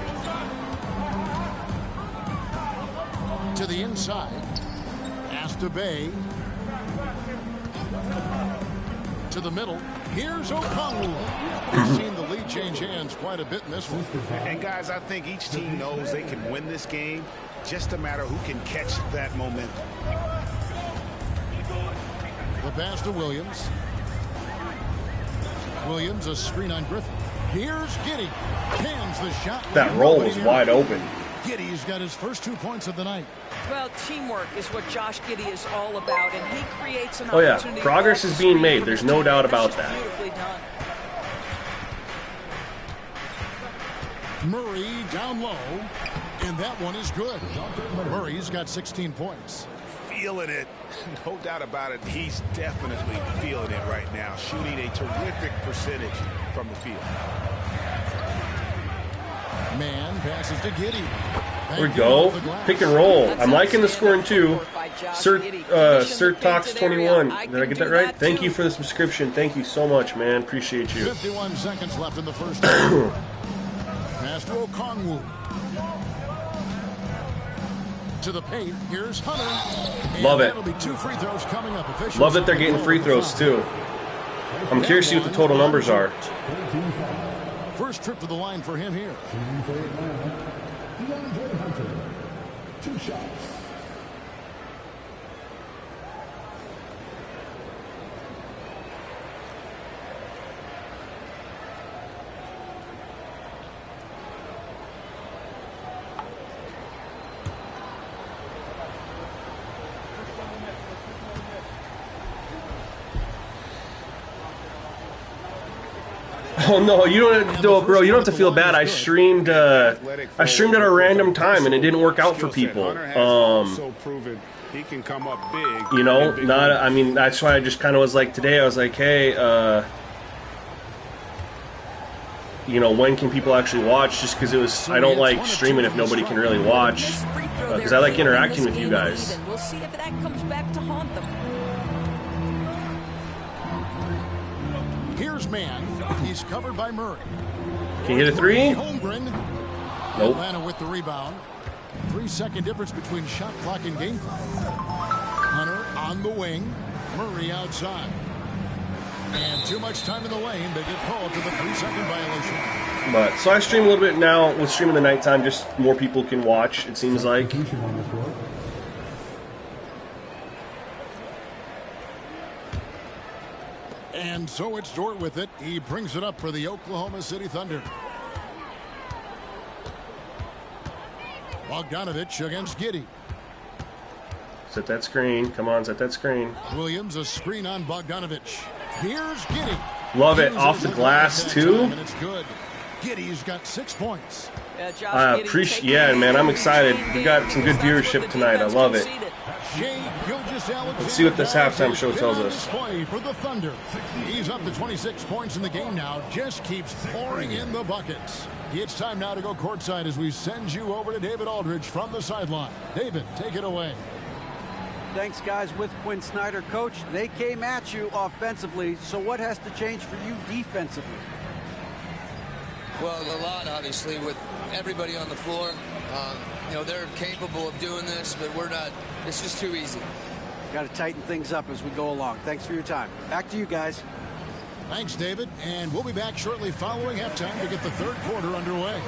To the inside. Pass to Bay. To the middle. Here's Okongwu. We've seen the lead change hands quite a bit in this one. And guys, I think each team knows they can win this game. Just a matter who can catch that momentum. The pass to Williams. A screen on Griffin. Here's Giddey. Cans the shot. That roll was wide open. Giddey's got his first 2 points of the night. Well, teamwork is what Josh Giddey is all about, and he creates an Oh yeah, opportunity. progress is being made. There's no doubt about that. Beautifully done. Murray down low, and that one is good. Murray's got 16 points. Feeling it. No doubt about it. He's definitely feeling it right now. Shooting a terrific percentage from the field. Man passes to Giddey. There we go. Pick and roll. I'm liking the scoring too. Sir Talks 21. Did I get that right? Thank you for the subscription. Thank you so much, man. Appreciate you. 51 seconds left in the first half. Pass to Okongwu. To the paint. Here's Hunter. And love it. That'll be 2 free throws coming up. Love that they're getting free throws too. I'm curious to see what the total numbers are. First trip to the line for him here. DeAndre Hunter, 2 shots. Oh no, you don't have to do it, bro. You don't have to feel bad. I streamed at a random time and it didn't work out for people. You know, not. I mean, that's why I just kind of was like today. I was like, hey, you know, when can people actually watch? Just because it was, I don't like streaming if nobody can really watch, because I like interacting with you guys. We'll see if that comes back to haunt them. Here's Man. He's covered by Murray. Can you hit a 3? Holmgren. Nope. Atlanta with the rebound. 3-second difference between shot clock and game clock. Hunter on the wing. Murray outside. And too much time in the lane. They get called to the 3-second violation. But so I stream a little bit now. With streaming the nighttime, just more people can watch. It seems like. And so it's Dort with it. He brings it up for the Oklahoma City Thunder. Bogdanovich against Giddey. Set that screen. Come on, set that screen. Williams, a screen on Bogdanovich. Here's Giddey. Love it. Off the glass, too. And it's good. Giddey's got 6 points. I appreciate. Yeah, man, I'm excited. We got some good viewership tonight. I love it. Let's see what this halftime show tells us. For the Thunder. He's up to 26 points in the game now. Just keeps pouring in the buckets. It's time now to go courtside as we send you over to David Aldridge from the sideline. David, take it away. Thanks, guys. With Quinn Snyder, coach, they came at you offensively. So what has to change for you defensively? Well, a lot, obviously, with everybody on the floor. You know, they're capable of doing this, but we're not. It's just too easy. Got to tighten things up as we go along. Thanks for your time. Back to you guys. Thanks, David. And we'll be back shortly following halftime to get the third quarter underway.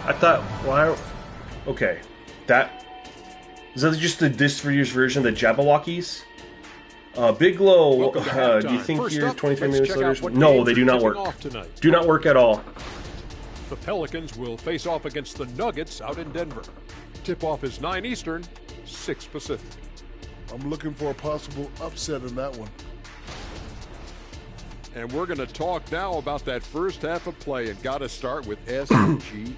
I thought, why? Okay, that is that just the this year's version of the Jabberwockies? Bigelow, do you think your 23 minutes later? No, they do not work. Do not work at all. The Pelicans will face off against the Nuggets out in Denver. Tip-off is 9 Eastern, 6 Pacific. I'm looking for a possible upset in that one. And we're going to talk now about that first half of play, and got to start with SGA.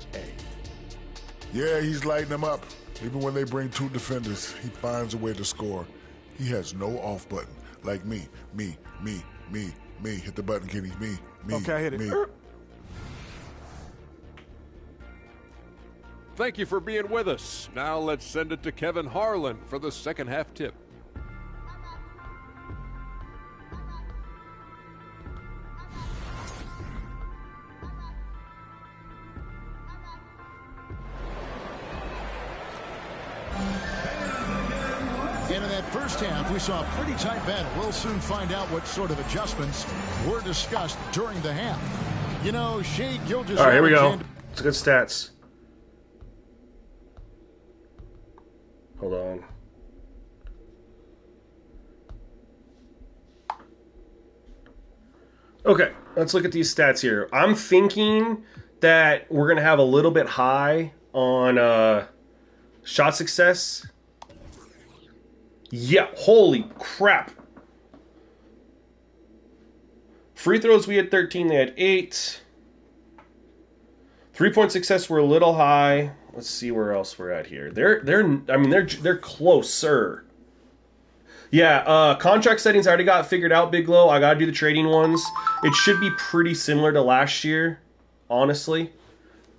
Yeah, he's lighting them up. Even when they bring 2 defenders, he finds a way to score. He has no off button. Like me. Hit the button, Kenny. Me. Okay, hit it. Me. Thank you for being with us. Now let's send it to Kevin Harlan for the second half tip. And in that first half, we saw a pretty tight battle. We'll soon find out what sort of adjustments were discussed during the half. You know, Shea Gilgeous... All right, here we go. It's good stats. Hold on. Okay, let's look at these stats here. I'm thinking that we're going to have a little bit high on shot success. Yeah, holy crap. Free throws, we had 13, they had 8. 3-point success, we're a little high. Let's see where else we're at here. They're closer. Yeah, contract settings I already got figured out, Big Low. I gotta do the trading ones. It should be pretty similar to last year, honestly.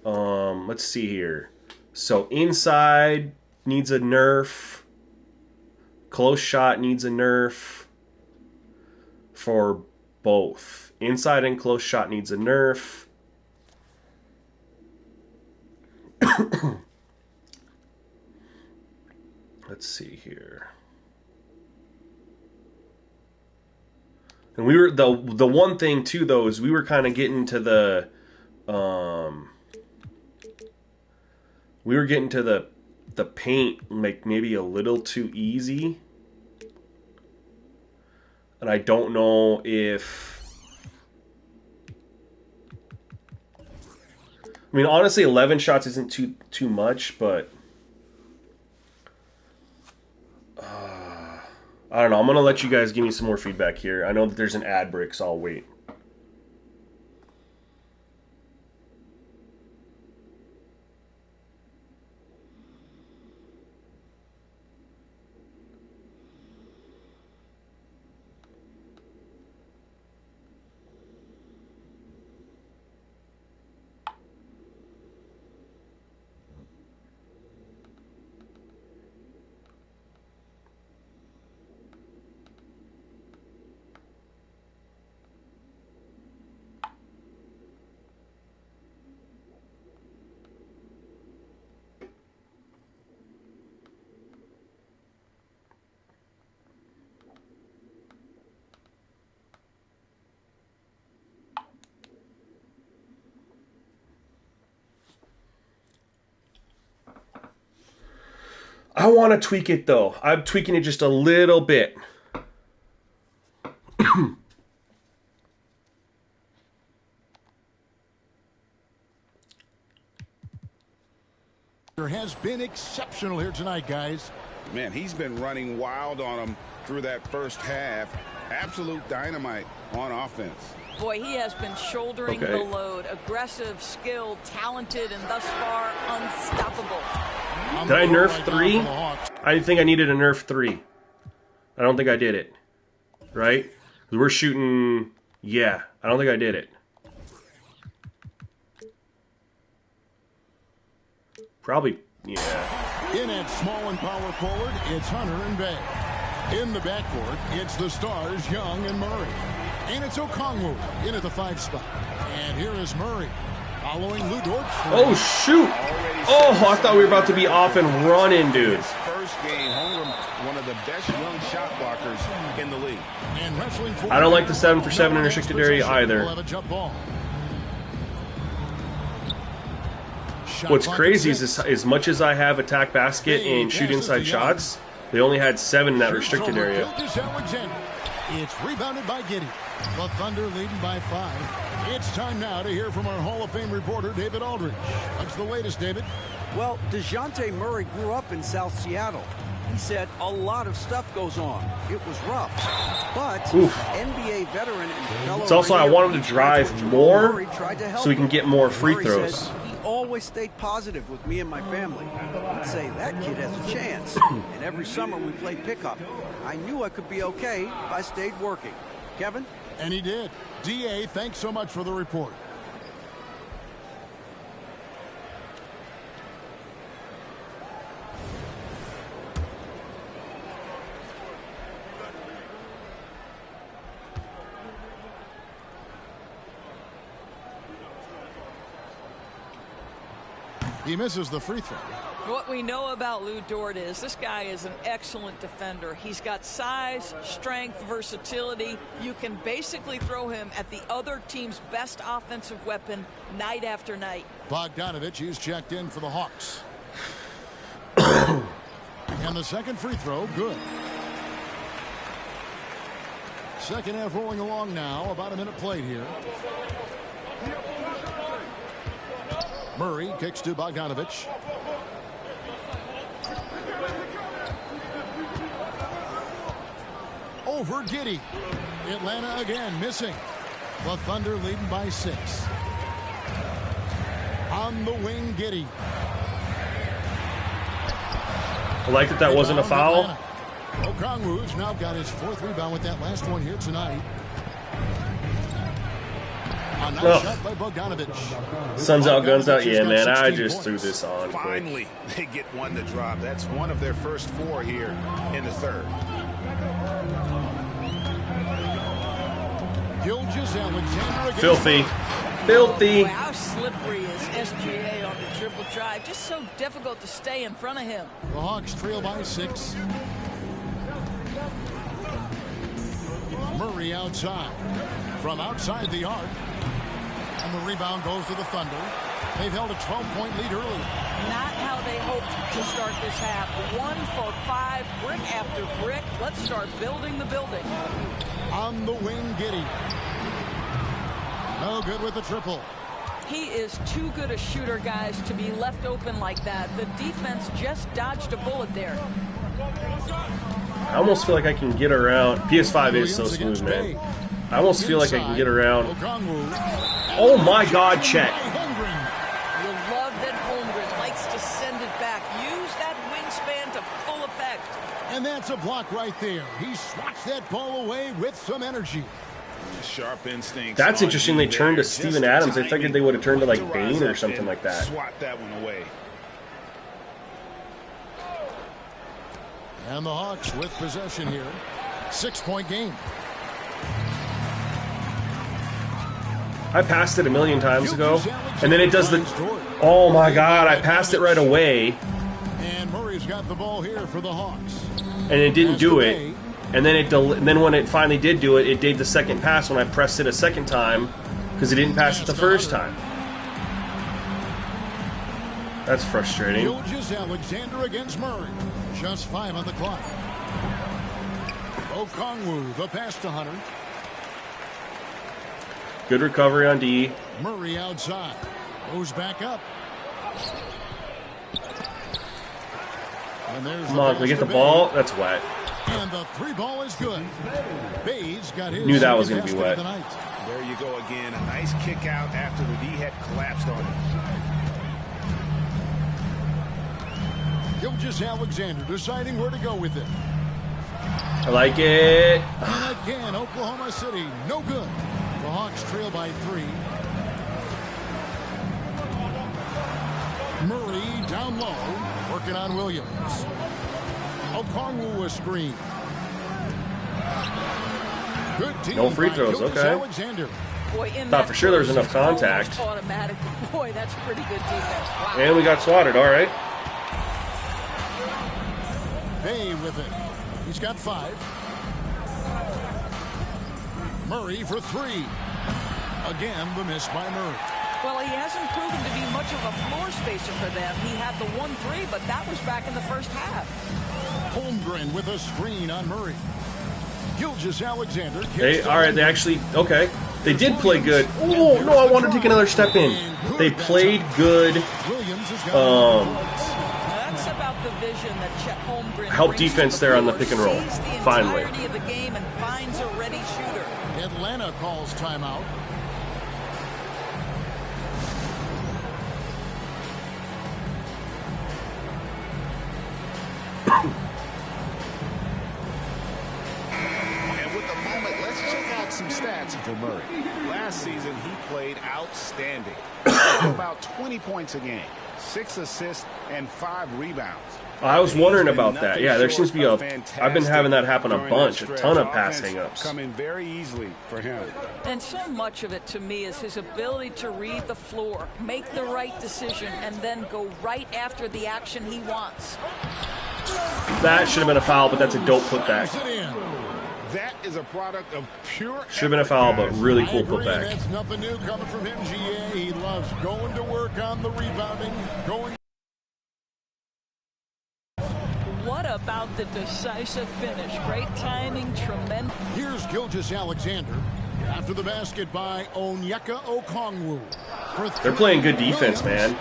Let's see here. So inside needs a nerf. Close shot needs a nerf for both. Inside and close shot needs a nerf. Let's see here. And we were the one thing too though is we were kind of getting to the the paint like maybe a little too easy. And I don't know if... I mean, honestly, 11 shots isn't too much, but... I don't know. I'm going to let you guys give me some more feedback here. I know that there's an ad break, so I'll wait. I want to tweak it, though. I'm tweaking it just a little bit. Has been exceptional here tonight, guys. Man, he's been running wild on them through that first half. Absolute dynamite on offense. Boy, he has been shouldering the load. Aggressive, skilled, talented, and thus far unstoppable. Did I nerf 3? I think I needed a nerf 3. I don't think I did it. Right? We're shooting... Yeah, I don't think I did it. Probably, yeah. In at small and power forward, it's Hunter and Bay. In the backcourt, it's the stars, Young and Murray. And it's Okongwu in at the 5 spot. And here is Murray following Lou Dort. Oh, shoot. Oh, I thought we were about to be off and running, dude. First game, Holmgren, one of the best young shot blockers in the league. And wrestling for I don't like the 7-for-7 in restricted area either. What's crazy is as much as I have attack basket and shoot inside shots, they only had 7 in that restricted area. It's rebounded by Giddey. The Thunder leading by 5. It's time now to hear from our Hall of Fame reporter, David Aldridge. What's the latest, David? Well, DeJounte Murray grew up in South Seattle. He said a lot of stuff goes on. It was rough. But NBA veteran and fellow... It's also I want him to drive more so we can get more free throws. He always stayed positive with me and my family. He'd say, that kid has a chance. And every summer we played pickup. I knew I could be okay if I stayed working. Kevin? And he did. D.A., thanks so much for the report. He misses the free throw. What we know about Lou Dort is this guy is an excellent defender. He's got size, strength, versatility. You can basically throw him at the other team's best offensive weapon night after night. Bogdanovich is checked in for the Hawks. And the second free throw, good. Second half rolling along now. About a minute played here. Murray kicks to Bogdanovich. Over Giddey. Atlanta again missing. The Thunder leading by 6. On the wing, Giddey. I like that wasn't a foul. Okongwu's now got his 4th rebound with that last one here tonight. A nice shot by Bogdanovich. Sun's out, guns out. Yeah, man, I just threw this on. Finally, they get one to drop. That's one of their first 4 here in the third. Gilgeous-Alexander. Filthy. Filthy. Boy, how slippery is SGA on the triple drive? Just so difficult to stay in front of him. The Hawks trail by 6. Murray outside. From outside the arc. And the rebound goes to the Thunder. They've held a 12-point lead early. Not how they hoped to start this half. 1 for 5, brick after brick. Let's start building the building. On the wing, Giddey. No good with the triple. He is too good a shooter, guys, to be left open like that. The defense just dodged a bullet there. I almost feel like I can get around. PS5 is so smooth, man. I almost feel like I can get around. Oh my God, Chet. You love that Holmgren likes to send it back. Use that wingspan to full effect. And that's a block right there. He swats that ball away with some energy. Sharp instincts. That's interesting. They turned to Steven Adams. I figured they would have turned to like Bane or something like that. Swat that one away. And the Hawks with possession here. 6-point game. I passed it a million times ago, and then it does the. Oh my God! I passed it right away. And Murray's got the ball here for the Hawks. And it didn't do it. And then then when it finally did do it, it did the second pass when I pressed it a second time because it didn't pass it the first time. That's frustrating. Gilgeous-Alexander against Murray. Just 5 on the clock. Okongwu, the pass to Hunter. Good recovery on D. Murray outside. Goes back up. And there's Come on, can we get the ball? That's wet. And the 3 ball is good. Bays got his. Knew that was going to be wet. There you go again. A nice kick out after the D had collapsed on him. Gilgeous-Alexander deciding where to go with it. I like it. And again, Oklahoma City, no good. The Hawks trail by 3. Murray down low, working on Williams. Okongwu a screen. Good team. No free throws, okay. Boy, Thought for sure there was enough contact. Automatic. Boy, that's pretty good defense. Wow. And we got swatted, all right. Bay with it. He's got 5. Murray for 3. Again, the miss by Murray. Well, he hasn't proven to be much of a floor spacer for them. He had the 1-3, but that was back in the first half. Holmgren with a screen on Murray. Gilgeous-Alexander. All right, they actually, okay. They did play good. Oh, no, I wanted to take another step in. They played good. That's about the vision that Chet Holmgren help defense there on the pick and roll. Finally. Of the game and finds a ready shooter. Atlanta calls timeout. And with the moment, let's check out some stats for Murray. Last season, he played outstanding. About 20 points a game. 6 assists, and 5 rebounds. I was wondering about that. Yeah, there seems to be I've been having that happen a bunch, a ton of pass hang-ups. Coming very easily for him. And so much of it to me is his ability to read the floor, make the right decision, and then go right after the action he wants. That should have been a foul, but that's a dope putback. That is a product of pure. Should have been a foul, but really cool putback. That's nothing new coming from him, GA. He loves going to work on the rebounding, going. What about the decisive finish? Great timing, tremendous. Here's Gilgeous-Alexander after the basket by Onyeka Okongwu. They're playing good defense, man.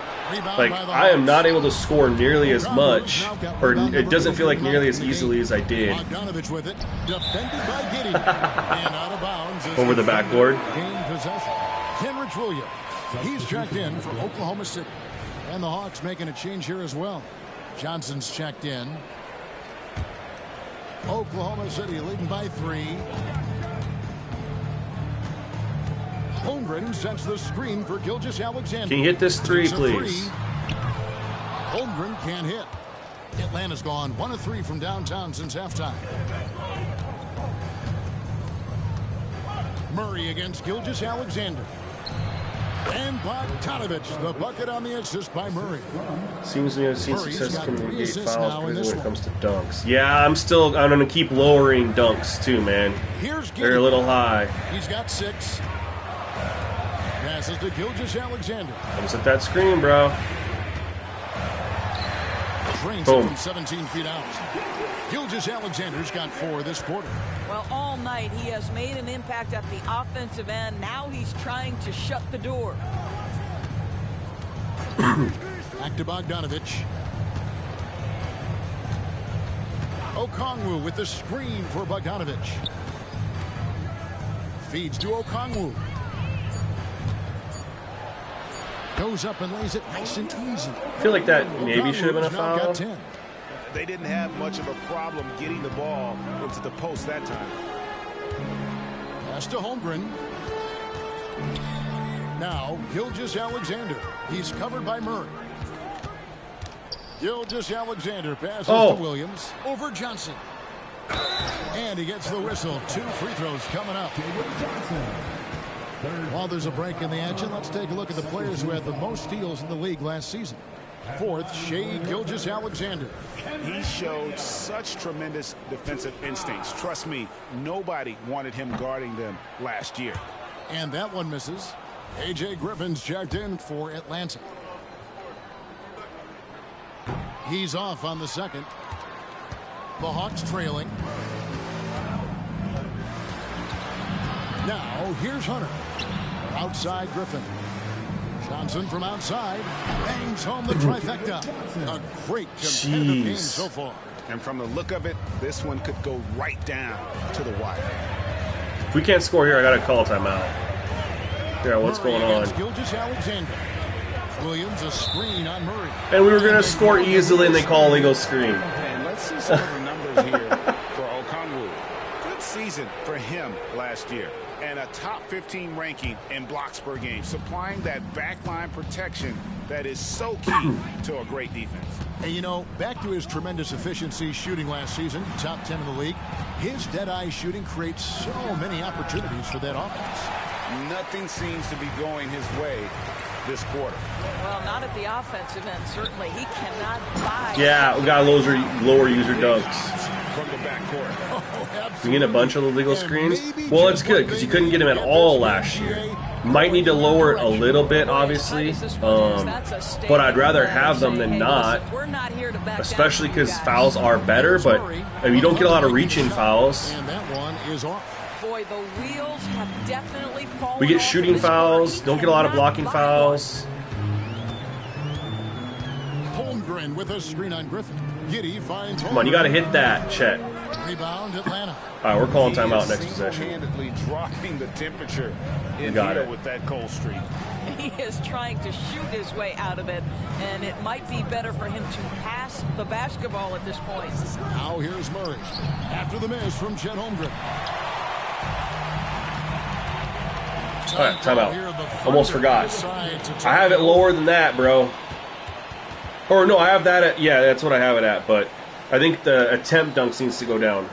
Like, I am not able to score nearly as much, or it doesn't feel like nearly as easily as I did. Bogdanovich with it, defended by Giddey, and out of bounds. Over the backboard. Gain possession. Kenrich Williams, he's checked in for Oklahoma City. And the Hawks making a change here as well. Johnson's checked in. Oklahoma City leading by 3. Holmgren sets the screen for Gilgeous-Alexander. Can you hit this 3, please? Holmgren can't hit. Atlanta's gone 1 of 3 from downtown since halftime. Murray against Gilgeous-Alexander. And Bogdanovich, the bucket on the assist by Murray. Seems to have seen success can negate fouls when it comes to dunks. Yeah, I'm going to keep lowering dunks too, man. They're a little high. He's got 6. Passes to Gilgeous-Alexander. Comes at that screen, bro. Drains it from 17 feet out. Gilgeous-Alexander's got 4 this quarter. Well, all night he has made an impact at the offensive end. Now he's trying to shut the door. Back to Bogdanovich. Okongwu with the screen for Bogdanovich. Feeds to Okongwu. Goes up and lays it nice and easy. I feel like that maybe should have been a foul. They didn't have much of a problem getting the ball into the post that time. Pass to Holmgren. Now, Gilgeous-Alexander. He's covered by Murray. Gilgeous-Alexander passes to Williams over Johnson. And he gets the whistle. 2 free throws coming up. While there's a break in the action, let's take a look at the players who had the most steals in the league last season. 4th, Shai Gilgeous-Alexander. He showed such tremendous defensive instincts. Trust me, nobody wanted him guarding them last year. And that one misses. A.J. Griffin's checked in for Atlanta. He's off on the second. The Hawks trailing. Now, here's Hunter. Outside Griffin. Johnson from outside bangs home the trifecta. A great competitive game so far. And from the look of it, this one could go right down to the wire. If we can't score here, I got to call a timeout. Yeah, what's going on? Gilgeous-Alexander. Williams a screen on Murray. And we were going to score easily, and they call a legal screen. And let's see some of the numbers here for Okongwu. Good season for him last year. And a top 15 ranking in blocks per game, supplying that backline protection that is so key to a great defense. And you know, back to his tremendous efficiency shooting last season, top 10 in the league, his dead-eye shooting creates so many opportunities for that offense. Nothing seems to be going his way this quarter. Well, not at the offensive end, certainly. He cannot buy. Yeah, we got lower user dunks. From the backcourt. We get a bunch of illegal screens. Well, it's good because you couldn't get them at all last year. Might need to lower it a little bit, obviously, but I'd rather have them than not, especially because fouls are better. But I mean, you don't get a lot of reach-in fouls. And that one is off. Boy, the wheels have definitely fallen. We get shooting fouls. Don't get a lot of blocking fouls. Holmgren with a screen on Griffin. Giddey finds Come on, you got to hit that, Chet. Rebound Atlanta. All right, we're calling timeout next possession. Handedly dropping the temperature in here with that cold streak. He is trying to shoot his way out of it, and it might be better for him to pass the basketball at this point. Now here's Murray after the miss from Chet Holmgren. All right, timeout. Almost forgot. I have it lower than that, bro. Or no, I have that at, yeah, that's what I have it at, but I think the attempt dunks needs to go down.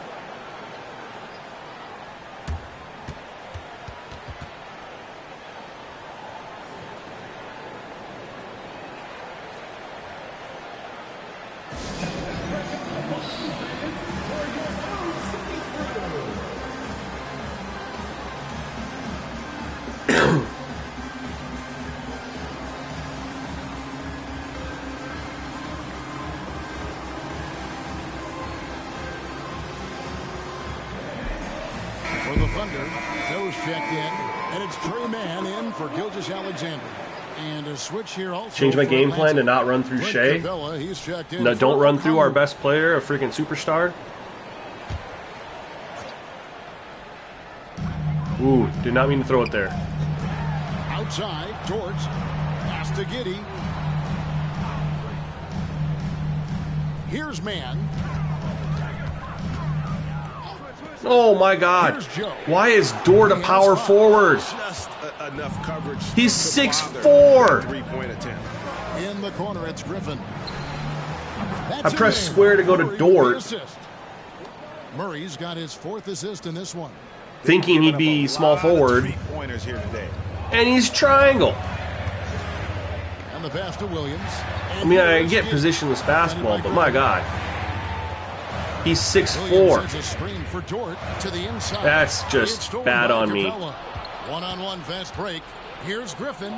For the Thunder, Joe's checked in, and it's Trey Mann in for Gilgeous-Alexander. And a switch here also. Change my for game plan to Atlanta. not run through Clint Shea. Capella, he's checked in No, for don't run through our O'Connor. best player, a freaking superstar. Ooh, did not mean to throw it there. Outside, Dort. Pass to Giddey. Here's Mann. Oh my God! Here's Joe. Why is Dort a power forward? Just enough coverage. He's to 6'4". bother the three-point attempt. In the corner, it's Griffin. I pressed square to go to Dort, Murray's got his 4th assist in this one. thinking he'd be small forward, Three-pointers here today. and he's triangle. And the pass to Williams. I mean, I get positionless basketball, but my God. He's 6'4". Williams has a screen for Dort to the inside. That's It's just stolen bad by on me. Capella. One-on-one fast break. Here's Griffin.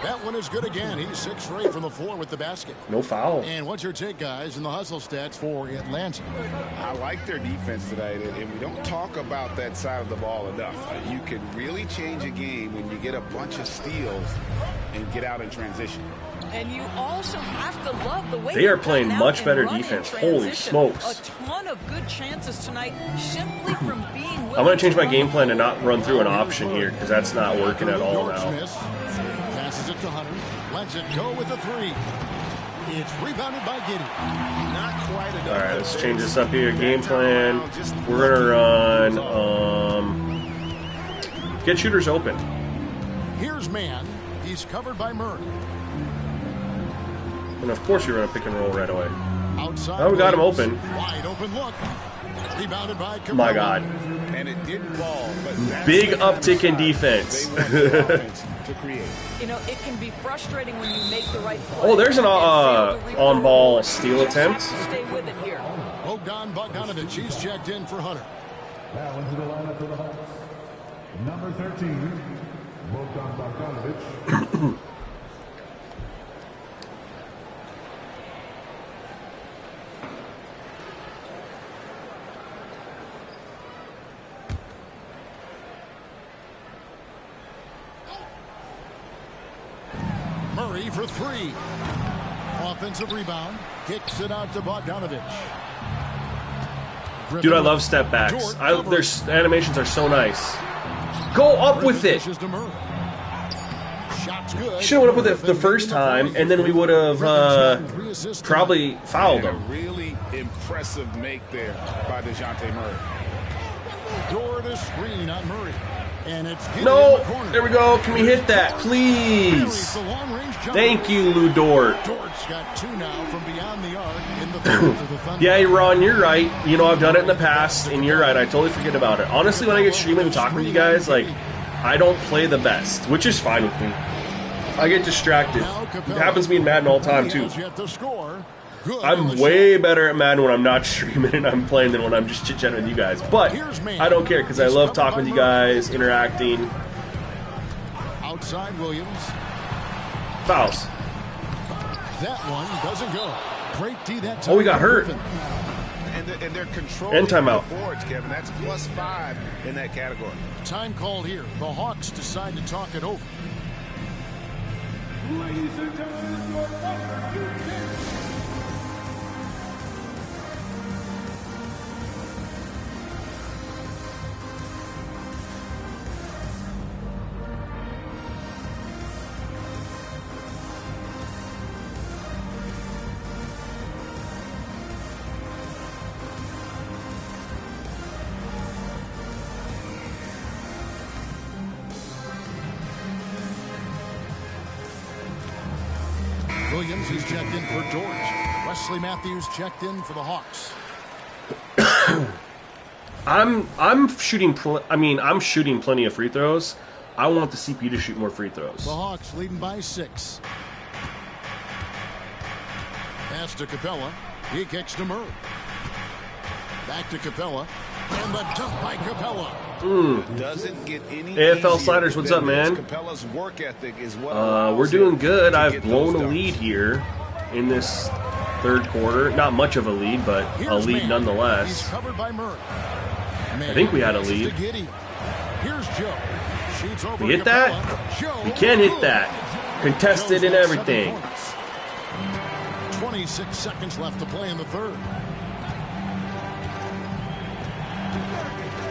That one is good again. He's 6 for 8 from the floor with the basket. No foul. And what's your take, guys, in the hustle stats for Atlanta? I like their defense tonight, and we don't talk about that side of the ball enough. You can really change a game when you get a bunch of steals and get out in transition. And you also have to love the way They are they've playing gotten out much and better run in defense. Holy transition. smokes. A ton of good chances tonight simply from being willing I'm going to change my run game the plan to floor. not run through an option here, because that's not working at all Dort now. miss. Passes it to Hunter. Lets it go with the 3. It's rebounded by Giddey. Not quite enough. All right, let's change this up here. Game plan. We're going to run get shooters open. Here's Mann. He's covered by Murray. And of course you're going to pick and roll right away. Outside. Oh, we got him Williams. open. Wide open look. Rebounded by Capella. My God. And it didn't fall, but that's Big the kind of uptick in shot defense. they want the offense to create. You know, it can be frustrating when you make the right play. Oh, there's an and fail to reap the on-ball reward. steal You just attempt. have to stay with it here. Bogdan Bogdanovic. He's checked in for Hunter. Now into the lineup for the Hawks. Number 13, Bogdan Bogdanovic. Murray for 3. Offensive rebound. Kicks it out to Bogdanovic. Dude, I love step backs. Their animations are so nice. Go up with it. Should have went up with it the first time, and then we would have probably fouled And a him. really impressive make there by DeJounte Murray. Door to screen on Murray. And it's No, there we go. Can we hit that, please? Thank you, Lou Dort. Dort's got 2 now from beyond the arc in the third for the Thunder. Yeah, Ron, you're right. You know, I've done it in the past, and you're right. I totally forget about it. Honestly, when I get streaming and talking with you guys, like, I don't play the best, which is fine with me. I get distracted. It happens to me in Madden all the time, too. I'm way better at Madden when I'm not streaming and I'm playing than when I'm just chit-chatting with you guys. But I don't care, because I love talking with you guys, interacting. Outside Williams. Fouls. That one doesn't go. Great D that time. Oh, we got hurt. And they're controlling And timeout. the boards, Kevin. That's +5 in that category. Time called here. The Hawks decide to talk it over. Ladies and gentlemen, your number 2 pick. Williams is checked in for George. Wesley Matthews checked in for the Hawks. I'm shooting. I'm shooting plenty of free throws. I want the CP to shoot more free throws. The Hawks leading by 6. Pass to Capella. He kicks to Murray. Back to Capella. And the dunk by Capella. Doesn't get any AFL Sliders, what's up, man? Capella's work ethic is what we're doing good. I've blown a lead here in this third quarter. Not much of a lead, but a lead nonetheless. He's covered by Murray. I think we had a lead. Here's Joe. Shoots over We hit that? You can't hit that. Contested and everything. 26 seconds left to play in the third.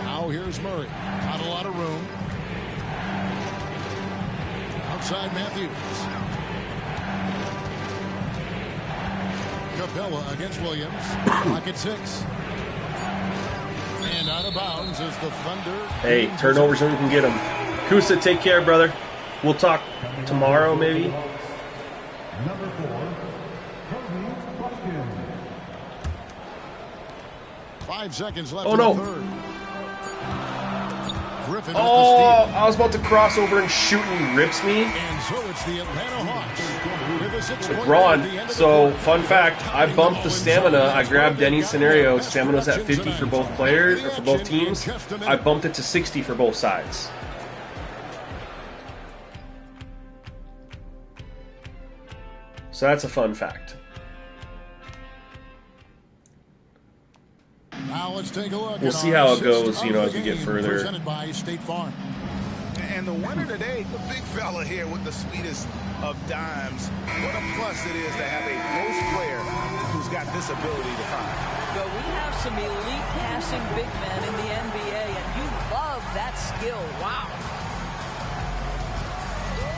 Now here's Murray. Not a lot of room. Outside Matthews. Capella against Williams. Clock at 6. And out of bounds is the Thunder. Hey, turnovers when we can get them. Kusa, take care, brother. We'll talk tomorrow, maybe. Number 4, Kobe Buffkin. 5 seconds left Oh, in no. the third. Griffin Oh, I was about to cross over and shoot and he rips me. and so it's the Atlanta Hawks with a 6-point Ron, lead at the end of so the fun fact, I bumped the stamina. I grabbed Denny's scenario. Stamina's at 50 for both players, or for both teams. I bumped it to 60 for both sides. So that's a fun fact. Now let's take a look. We'll at see our how it goes, assist you know, of as the we get game, further. Presented by State Farm. And the winner today, the big fella here with the sweetest of dimes. What a plus it is to have a post player who's got this ability to find. But we have some elite passing big men in the NBA, and you love that skill. Wow.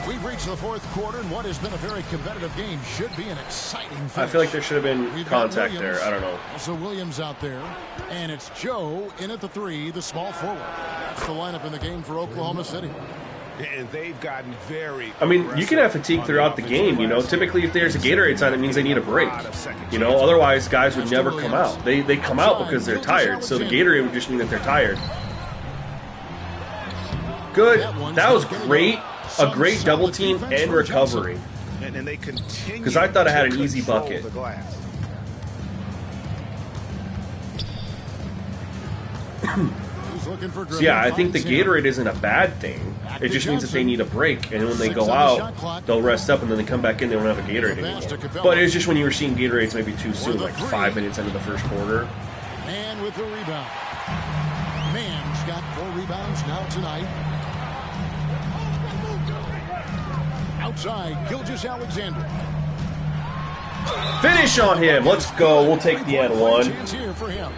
We've reached the fourth quarter, and what has been a very competitive game should be an exciting finish. I feel like there should have been We've got contact Williams, there. I don't know. Also Williams out there, and it's Joe in at the 3, the small forward. That's the lineup in the game for Oklahoma City. And they've gotten very I mean, you can have fatigue throughout the game, you know. Typically, if there's a Gatorade sign, it means they need a break. You know, otherwise, guys would never come out. They come out because they're tired, so the Gatorade would just mean that they're tired. Good. That was great. A great double team and recovery. And they continue. Because I thought I had an to easy control bucket. the glass. Who's looking for So yeah, I think the Finds him. Gatorade isn't a bad thing. It just means that they need a break, and when they 6 go on the out, shot clock. they'll rest up, and then they come back in, they won't have a Gatorade anymore. But it's just when you were seeing Gatorades maybe too soon, like 5 minutes into the first quarter. And with the rebound. Mann's got 4 rebounds now tonight. Outside, Gilgeous-Alexander. Finish on him. Let's go. We'll take the N1. Chance here for him.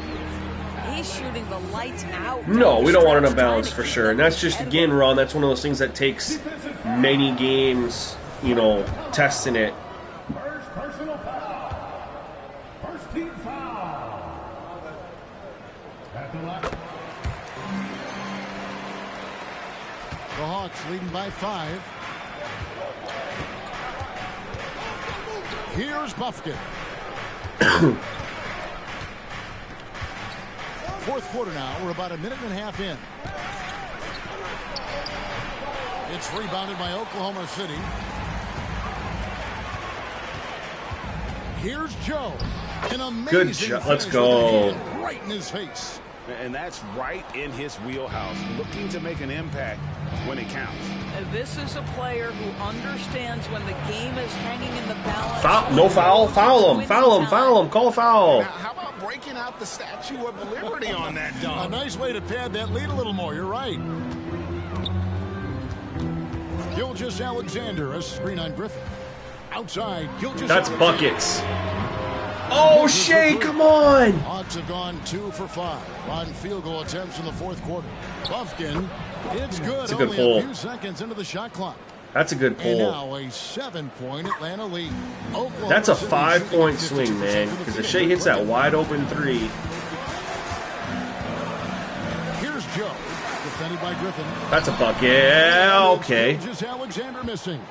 He's shooting the lights out. No, we don't want an unbalance for sure. And that's just, again, Ron, that's one of those things that takes many games, you know, testing it. First personal foul. First team foul. At the line. The Hawks leading by 5. Here's Buffkin. Fourth quarter now. We're about a minute and a half in. It's rebounded by Oklahoma City. Here's Joe. An amazing Good shot. Let's finish go. with a hand right in his face. And that's right in his wheelhouse, looking to make an impact when it counts. And this is a player who understands when the game is hanging in the balance. Foul, no foul. Foul him. Foul him. Foul him. Call a foul. Now, how about breaking out the Statue of Liberty on that A dunk? nice way to pad that lead a little more. You're right. Gilgeous-Alexander, a screen on Griffin. Outside, Gilgeous. That's buckets. Oh, Shea, come on. Hawks have gone 2 for 5 on field goal attempts in the fourth quarter. Buffkin, it's good. That's a good Only pull. a few seconds into the shot clock. That's a good And pull. now a 7-point Atlanta lead. Oklahoma That's a City 5-point shooting swing, 52% man. from the Because if field. Shea hits that wide open 3, Here's Joe, defended by Griffin. that's a bucket. Yeah, okay. Gilgeous-Alexander missing.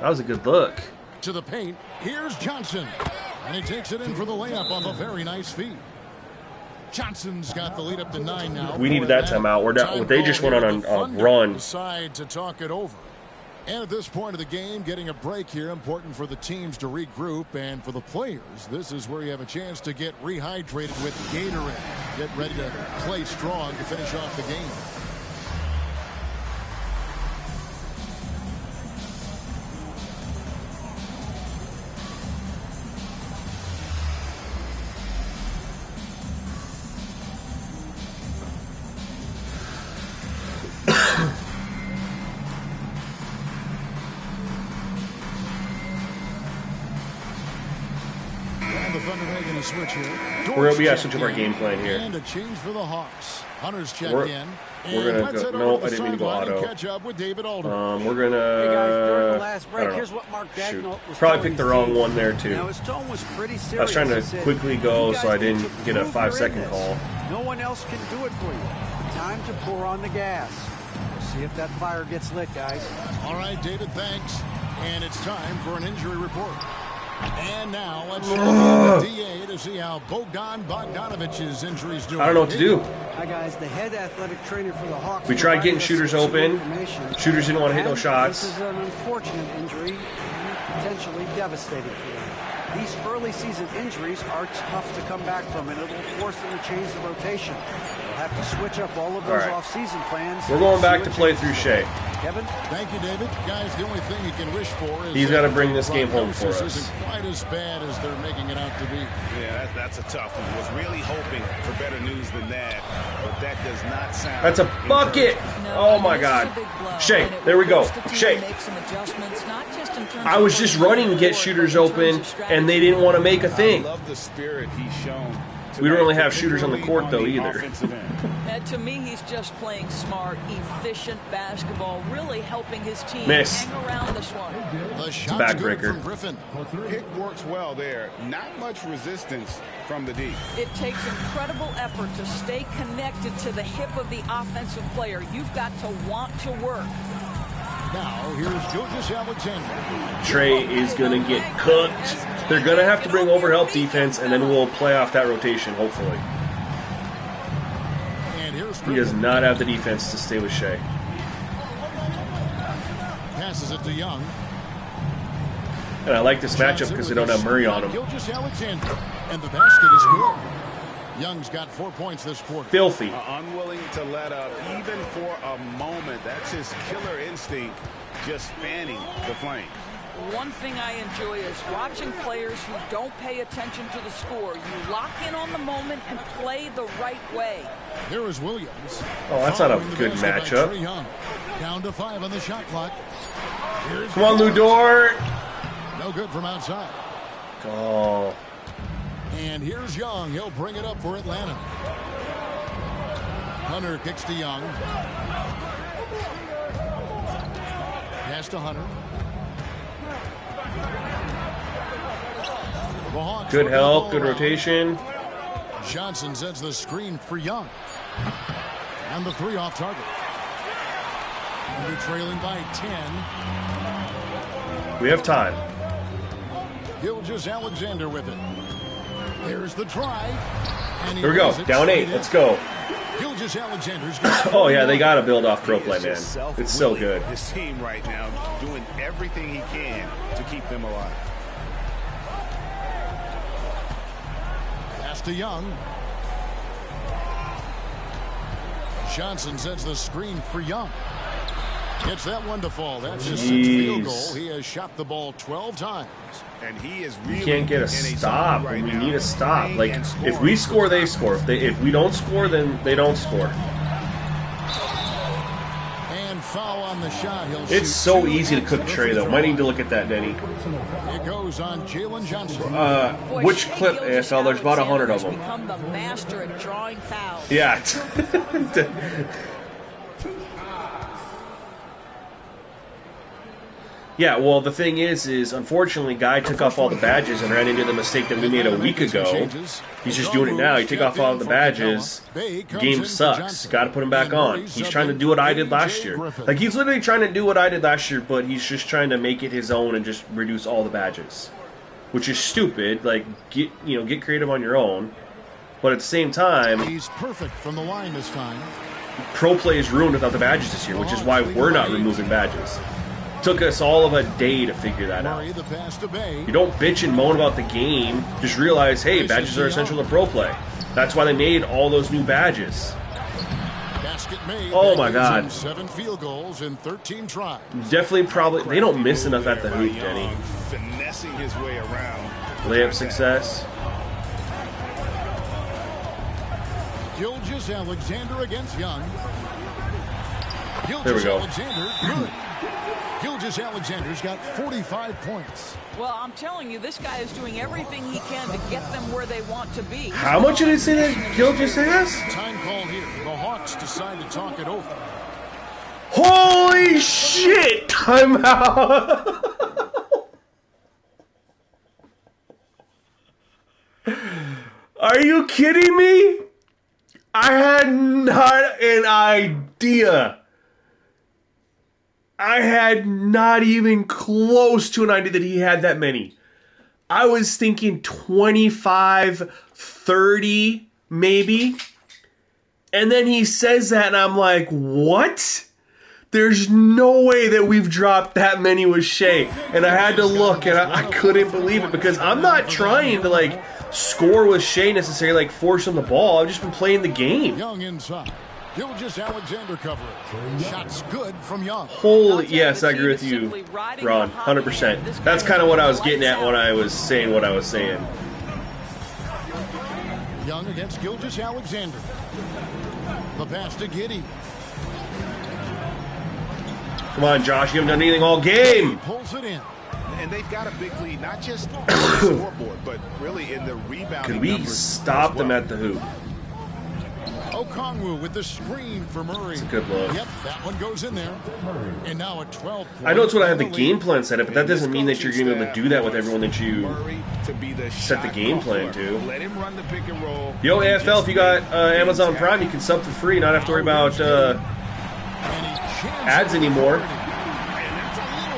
That was a good look. To the paint. Here's Johnson. And he takes it in for the layup off a very nice feed. Johnson's got the lead up to 9 now. We needed that timeout. We're down. They just went on a run. Decide to talk it over. And at this point of the game, getting a break here, important for the teams to regroup. And for the players, this is where you have a chance to get rehydrated with Gatorade. Get ready to play strong to finish off the game. Switch here. We're gonna switch up our game plan here. And a change for the Hawks. Hunter's checked in. We're gonna go. No, I didn't mean to go auto. Catch up with David Alder. We're gonna. Hey guys, during the last break, here's what Mark Dagnall was probably picked the wrong one there too. Now, his tone was pretty serious. I was trying to quickly go so I didn't get a 5-second call. No one else can do it for you. Time to pour on the gas. We'll see if that fire gets lit, guys. All right, David, thanks. And it's time for an injury report. And now let's check in the DA to see how Bogdan Bogdanovich's injuries doing. I don't know what to do. Hi guys, the head athletic trainer for the Hawks. We tried getting shooters open. Shooters didn't want to hit those shots. This is an unfortunate injury and potentially devastating for them. These early season injuries are tough to come back from, and it'll force them to change the rotation. They'll have to switch up all of those off-season plans. We're going back to play through Shea. Kevin? Thank you, David. Guys, the only thing you can wish for is... He's got to bring this game home for us. Isn't quite as bad as they're making it out to be. Yeah, that's a tough one. Was really hoping for better news than that, but that does not sound... That's a bucket! Oh, my God. Shea, there we go. Shea. I was just running to get shooters open, and they didn't want to make a thing. I love the spirit he's shown. We don't really have shooters on the court, though, either. And to me, he's just playing smart, efficient basketball, really helping his team hang around this one. The shot's backbreaker. From Griffin. It works well there. Not much resistance from the D. It takes incredible effort to stay connected to the hip of the offensive player. You've got to want to work. Now, here's Gilgeous Alexander. Trey is going to get cooked. They're going to have to bring over-help defense, and then we'll play off that rotation, hopefully. And here's he does not have the defense to stay with Shea. Passes it to Young. And I like this matchup because they don't have Murray on him. Gilgeous Alexander. And the basket is good. Young's got 4 points this quarter. Filthy. Unwilling to let up, even for a moment. That's his killer instinct, just fanning the flame. One thing I enjoy is watching players who don't pay attention to the score. You lock in on the moment and play the right way. Here is Williams. Oh, that's not a good matchup. Down to 5 on the shot clock. Come on, Lu Dort. No good from outside. Oh. And here's Young. He'll bring it up for Atlanta. Hunter kicks to Young. Pass to Hunter. Good help, good rotation. Johnson sets the screen for Young. And the 3 off target. And they're trailing by 10. We have time. Gilgeous Alexander with it. There's the drive. And here we go. Down 8. Let's go. Gilgeous Alexander's oh, yeah, they got to build off pro play, man. It's so good. His team right now doing everything he can to keep them alive. Pass to Young. Johnson sets the screen for Young. Gets that one to fall. That's his 6th field goal. He has shot the ball 12 times. And he is really you can't get a stop. Right we need a stop. Like, if we score, they score. If we don't score, then they don't score. And foul on the shot. It's so easy to cook Trey, though. Might need to look at that, Denny. It goes on Jalen Johnson. Which clip, ASL? There's about 100 of them. Become the master at drawing fouls. Yeah. Yeah, well, the thing is unfortunately, Guy took off all the badges and ran into the mistake that we made a week ago. He's just doing it now. He took off all the badges. Game sucks. Got to put him back on. He's trying to do what I did last year. Like, he's literally trying to do what I did last year, but he's just trying to make it his own and just reduce all the badges, which is stupid. Like, get creative on your own. But at the same time, he's perfect from the line this time. Pro play is ruined without the badges this year, which is why we're not removing badges. Took us all of a day to figure that out. You don't bitch and moan about the game. Just realize, hey, badges are essential to pro play. That's why they made all those new badges. Oh my God! 7 field goals in 13 tries. Definitely, probably they don't miss enough at the hoop, Denny. Finessing his way around. Layup success. Gilgeous Alexander against Young. There we go. Gilgeous Alexander's got 45 points. Well, I'm telling you, this guy is doing everything he can to get them where they want to be. How much did it say that Gilgeous has? Time call here. The Hawks decide to talk it over. Holy shit! Timeout! Are you kidding me? I had not an idea. I had not even close to an idea that he had that many. I was thinking 25, 30, maybe. And then he says that, and I'm like, what? There's no way that we've dropped that many with Shai. And I had to look, and I couldn't believe it, because I'm not trying to, like, score with Shai necessarily, like, force him the ball. I've just been playing the game. Young inside. Gilgeous Alexander coverage. Shots good from Young. Holy, yes, I agree with you, Ron, 100%. That's kind of what I was getting at when I was saying what I was saying. Young against Gilgeous Alexander. The pass to Giddey. Come on, Josh, you haven't done anything all game. He pulls it in. And they've got a big lead, not just on the scoreboard, but really in the rebounding. Could we stop them at the hoop? Okongwu with the screen for Murray. It's a good look. Yep, that one goes in there. And now a 12. I know it's what I have the game plan set up, but that doesn't mean that you're going to be able to do that with everyone that you set the game plan to. Let him run the pick and roll. Yo, AFL, if you got Amazon Prime, you can sub for free, not have to worry about ads anymore.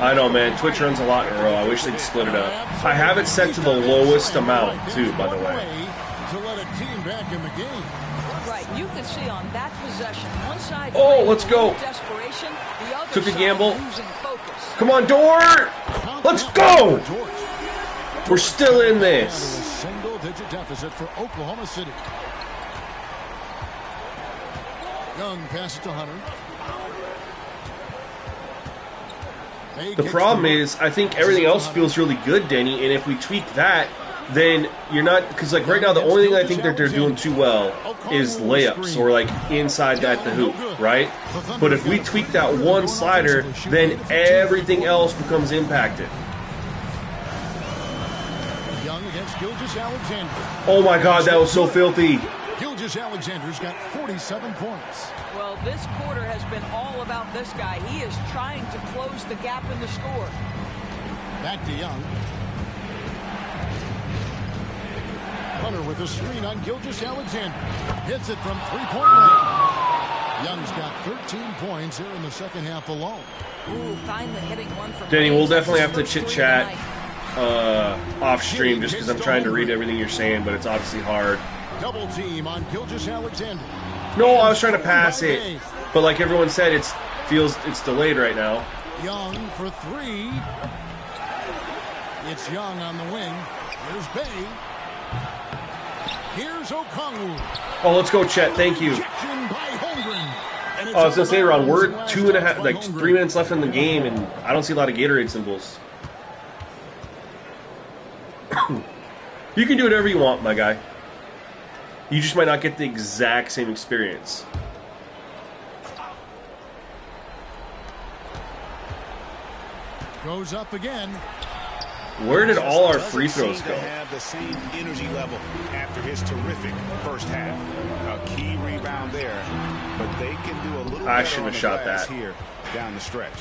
I know, man. Twitch runs a lot in a row. I wish they'd split it up. I have it set to the lowest amount, too, by the way. To let a team back in the game. Right, you can see on that possession, one side. Oh, let's go. Desperation, the other Took a gamble. losing focus. Come on, Dort! Let's go! We're still in this. Single-digit deficit for Oklahoma City. Young passes to Hunter. The problem is, I think everything else feels really good, Denny, and if we tweak that, then you're not, because like right now the only thing I think that they're doing too well is layups or like inside at the hoop, right? But if we tweak that one slider, then everything else becomes impacted. Young against Gilgeous Alexander. Oh my God, that was so filthy. Gilgeous Alexander's got 47 points. Well, this quarter has been all about this guy. He is trying to close the gap in the score. Back to Young. Hunter with a screen on Gilgeous Alexander. Hits it from three-point range. Young's got 13 points here in the second half alone. Ooh, finally hitting one from Danny, we'll definitely have to chit-chat off stream just because I'm trying to read everything you're saying, but it's obviously hard. Double team on Gilgeous Alexander. No, I was trying to pass it, but like everyone said, it's delayed right now. Young for three. It's Young on the wing. Here's Bay. Here's Okongwu. Oh, let's go, Chet. Thank you. I was gonna say, Ron, we're 2.5, like 3 minutes left in the game, and I don't see a lot of Gatorade symbols. You can do whatever you want, my guy. You just might not get the exact same experience. Goes up again. Where did all our free throws go? Have the same energy level after his terrific first half. A key rebound there, but they can do a little. I shouldn't have shot that. Here. down the stretch.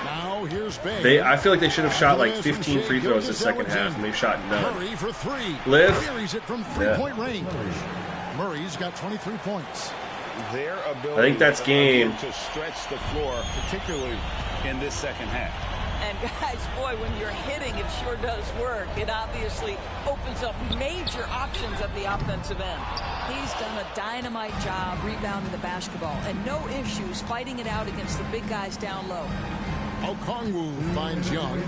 Now here's Bay. I feel like they should have shot like 15 free throws the second half, and they shot none. Murray for three. Live. Buries it from three-point range. Murray's got 23 points. Their ability I think that's game. to stretch the floor, particularly in this second half. And guys, boy, when you're hitting, it sure does work. It obviously opens up major options at the offensive end. He's done a dynamite job rebounding the basketball, and no issues fighting it out against the big guys down low. Okongwu finds Young.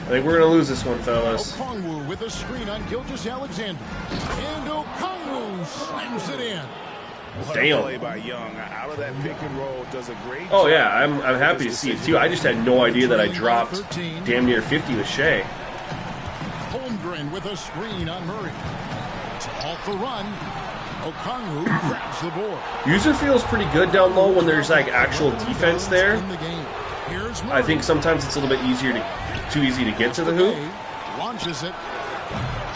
I think we're going to lose this one, fellas. Okongwu with a screen on Gilgeous-Alexander. And Okongwu slams it in. What Damn. a play by Young. Out of that pick and roll, does a great Oh, job. yeah, I'm happy to see it, too. I just had no idea that I dropped damn near 50 with Shea. Holmgren with a screen on Murray. To halt the run, Okongwu grabs the board. User feels pretty good down low when there's like actual defense there. In the game. Here's Murray. I think sometimes it's a little bit too easy to get to the hoop. Launches it.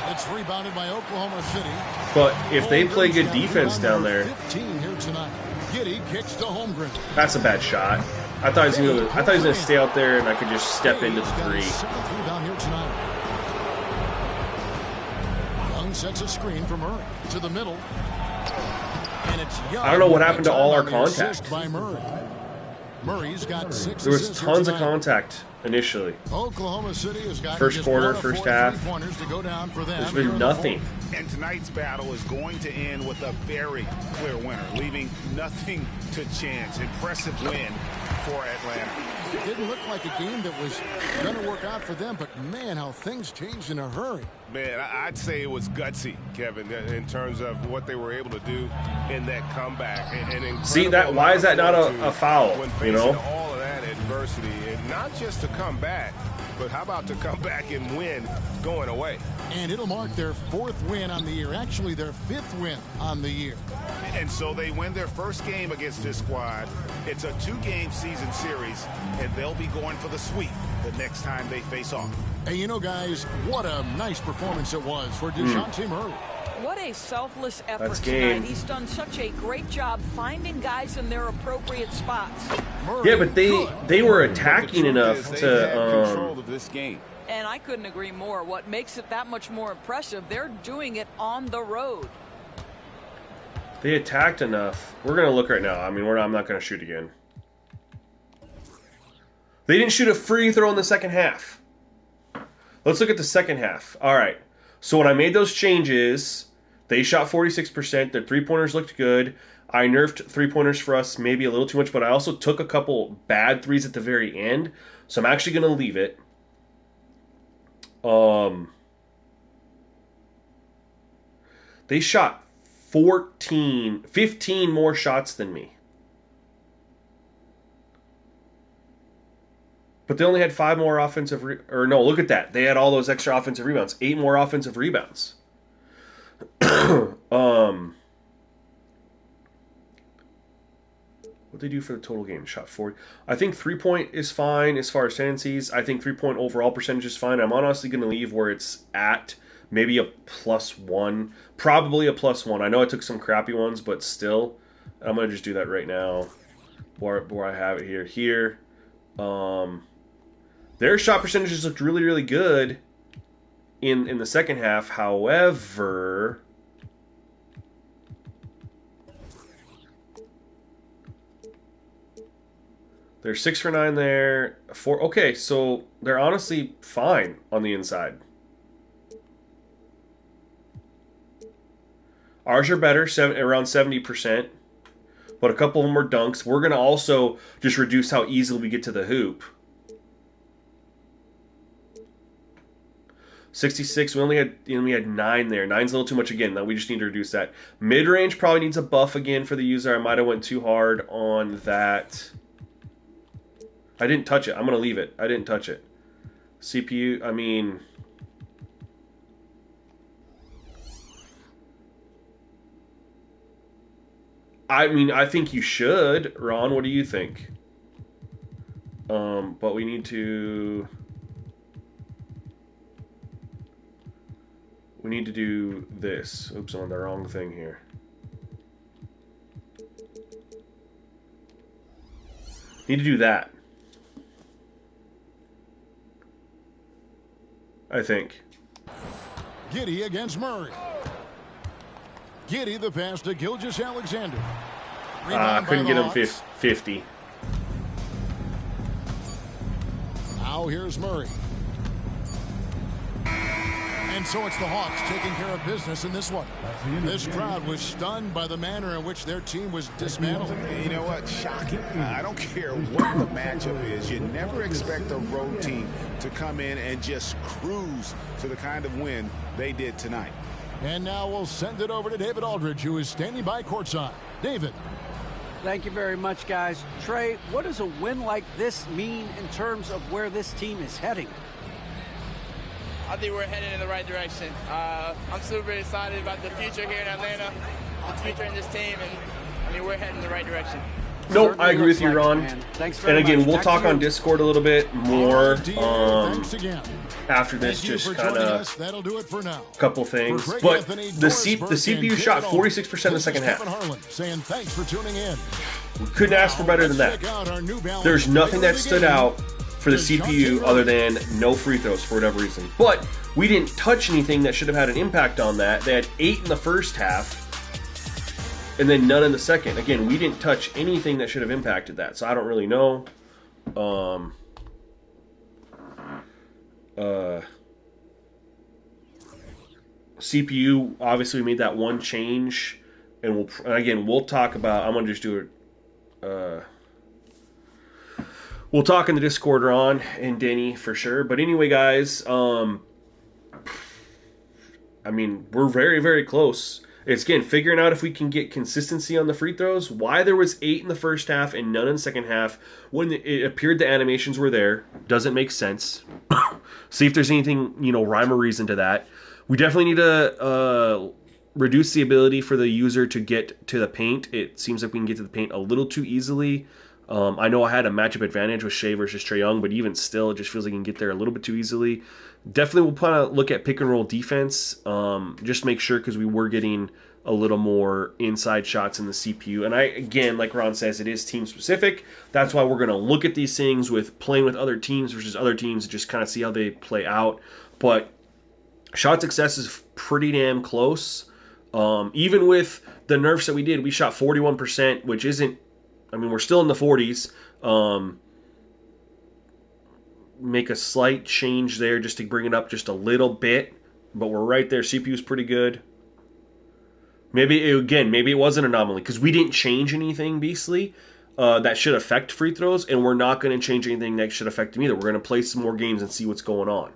It's rebounded by Oklahoma City. But if they play good defense down there, 15 here tonight. Giddy kicks to Holmgren. that's a bad shot. I thought he was going to stay out there and I could just step into the three. Seventh rebound here tonight. Young sets a screen for Murray to the middle. And it's Young. I don't know what happened to all our on the assist contact. by Murray. Murray's got 6 There was assists here tons of tonight. contact initially. Oklahoma City has got First just quarter, one of first 4 half. three-pointers to go down for them There's here been in the nothing. fourth. And tonight's battle is going to end with a very clear winner, leaving nothing to chance. Impressive win for Atlanta. It didn't look like a game that was going to work out for them, but man, how things changed in a hurry. Man, I'd say it was gutsy, Kevin, in terms of what they were able to do in that comeback. And See that? Why is that not a foul? When You know? facing all of that adversity, and not just to come back, but how about to come back and win going away? And it'll mark their 4th win on the year, actually their 5th win on the year. And so they win their first game against this squad. It's a 2-game season series, and they'll be going for the sweep the next time they face off. And you know, guys, what a nice performance it was for DeJounte Murray. What a selfless effort That's game. tonight. He's done such a great job finding guys in their appropriate spots. Murray, Yeah, but they were attacking The truth enough is they had to. control of this game. And I couldn't agree more. What makes it that much more impressive, they're doing it on the road. They attacked enough. We're gonna look right now. I mean, I'm not gonna shoot again. They didn't shoot a free throw in the second half. Let's look at the second half. All right. So when I made those changes, they shot 46%. Their three-pointers looked good. I nerfed three-pointers for us maybe a little too much, but I also took a couple bad threes at the very end. So I'm actually going to leave it. They shot 15 more shots than me. But they only had 5 more offensive, look at that. They had all those extra offensive rebounds. 8 more offensive rebounds. What they do for the total game? Shot 40. I think 3-point is fine as far as tendencies. I think 3-point overall percentage is fine. I'm honestly going to leave where it's at. Maybe a +1. Probably a +1. I know I took some crappy ones, but still. I'm going to just do that right now. Where I have it here. Here. Their shot percentages looked really, really good in the second half. However, they're 6 for 9 there. 4. Okay, so they're honestly fine on the inside. Ours are better, around 70%. But a couple of them are dunks. We're going to also just reduce how easily we get to the hoop. 66. We only had 9 there. 9's a little too much again. Now we just need to reduce that. Mid-range probably needs a buff again for the user. I might have went too hard on that. I didn't touch it. I'm going to leave it. I didn't touch it. CPU, I mean, I think you should. Ron, what do you think? But we need to do this. Oops, I'm on the wrong thing here. Need to do that. I think. Giddey against Murray. Giddey the pass to Gilgeous-Alexander. Couldn't get him 50. Now here's Murray. And so it's the Hawks taking care of business in this one. This crowd was stunned by the manner in which their team was dismantled. You know what? Shocking. I don't care what the matchup is. You never expect a road team to come in and just cruise to the kind of win they did tonight. And now we'll send it over to David Aldridge, who is standing by courtside. David. Thank you very much, guys. Trey, what does a win like this mean in terms of where this team is heading? I think we're heading in the right direction. I'm super excited about the future here in Atlanta, the future in this team, and I mean, we're heading in the right direction. No, I agree with you, Ron. And again, we'll talk on Discord a little bit more after this, just kind of a couple things. But the CPU shot 46% in the second half. Saying thanks for tuning in. We couldn't ask for better than that. There's nothing that stood out for the CPU other than no free throws for whatever reason. But we didn't touch anything that should have had an impact on that. They had 8 in the first half and then none in the second. Again, we didn't touch anything that should have impacted that, so I don't really know. CPU, obviously we made that one change, and we'll talk about, I'm going to just do it, we'll talk in the Discord, Ron and Denny, for sure. But anyway, guys, I mean, we're very, very close. It's, again, figuring out if we can get consistency on the free throws. Why there was 8 in the first half and none in the second half when it appeared the animations were there doesn't make sense. See if there's anything, rhyme or reason to that. We definitely need to reduce the ability for the user to get to the paint. It seems like we can get to the paint a little too easily. I know I had a matchup advantage with Shea versus Trae Young, but even still, it just feels like you can get there a little bit too easily. Definitely we'll plan to look at pick and roll defense. Just make sure, because we were getting a little more inside shots in the CPU. And again, like Ron says, it is team specific. That's why we're going to look at these things with playing with other teams versus other teams, just kind of see how they play out. But shot success is pretty damn close. Even with the nerfs that we did, we shot 41%, which isn't, we're still in the 40s. Make a slight change there just to bring it up just a little bit, but we're right there. CPU's pretty good. Maybe it was an anomaly because we didn't change anything beastly that should affect free throws, and we're not going to change anything that should affect them either. We're going to play some more games and see what's going on.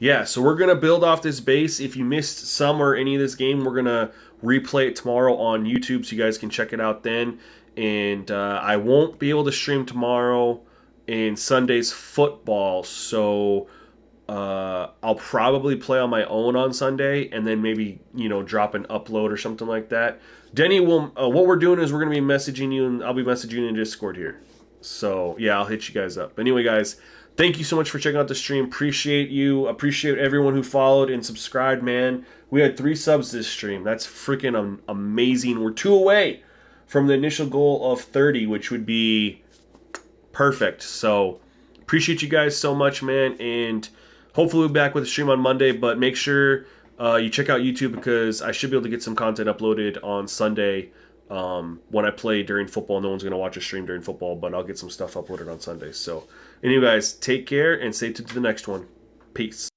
Yeah, so we're going to build off this base. If you missed some or any of this game, we're going to replay it tomorrow on YouTube so you guys can check it out then. And I won't be able to stream tomorrow in Sunday's football, so I'll probably play on my own on Sunday and then maybe, drop an upload or something like that. Denny, what we're doing is we're going to be messaging you, and I'll be messaging you in Discord here. So, yeah, I'll hit you guys up. Anyway, guys, thank you so much for checking out the stream. Appreciate you. Appreciate everyone who followed and subscribed, man. We had 3 subs this stream. That's freaking amazing. We're 2 away from the initial goal of 30, which would be perfect. So, appreciate you guys so much, man. And hopefully we'll be back with a stream on Monday. But make sure you check out YouTube, because I should be able to get some content uploaded on Sunday when I play during football. No one's going to watch a stream during football, but I'll get some stuff uploaded on Sunday. So, anyway, guys, take care and stay tuned to the next one. Peace.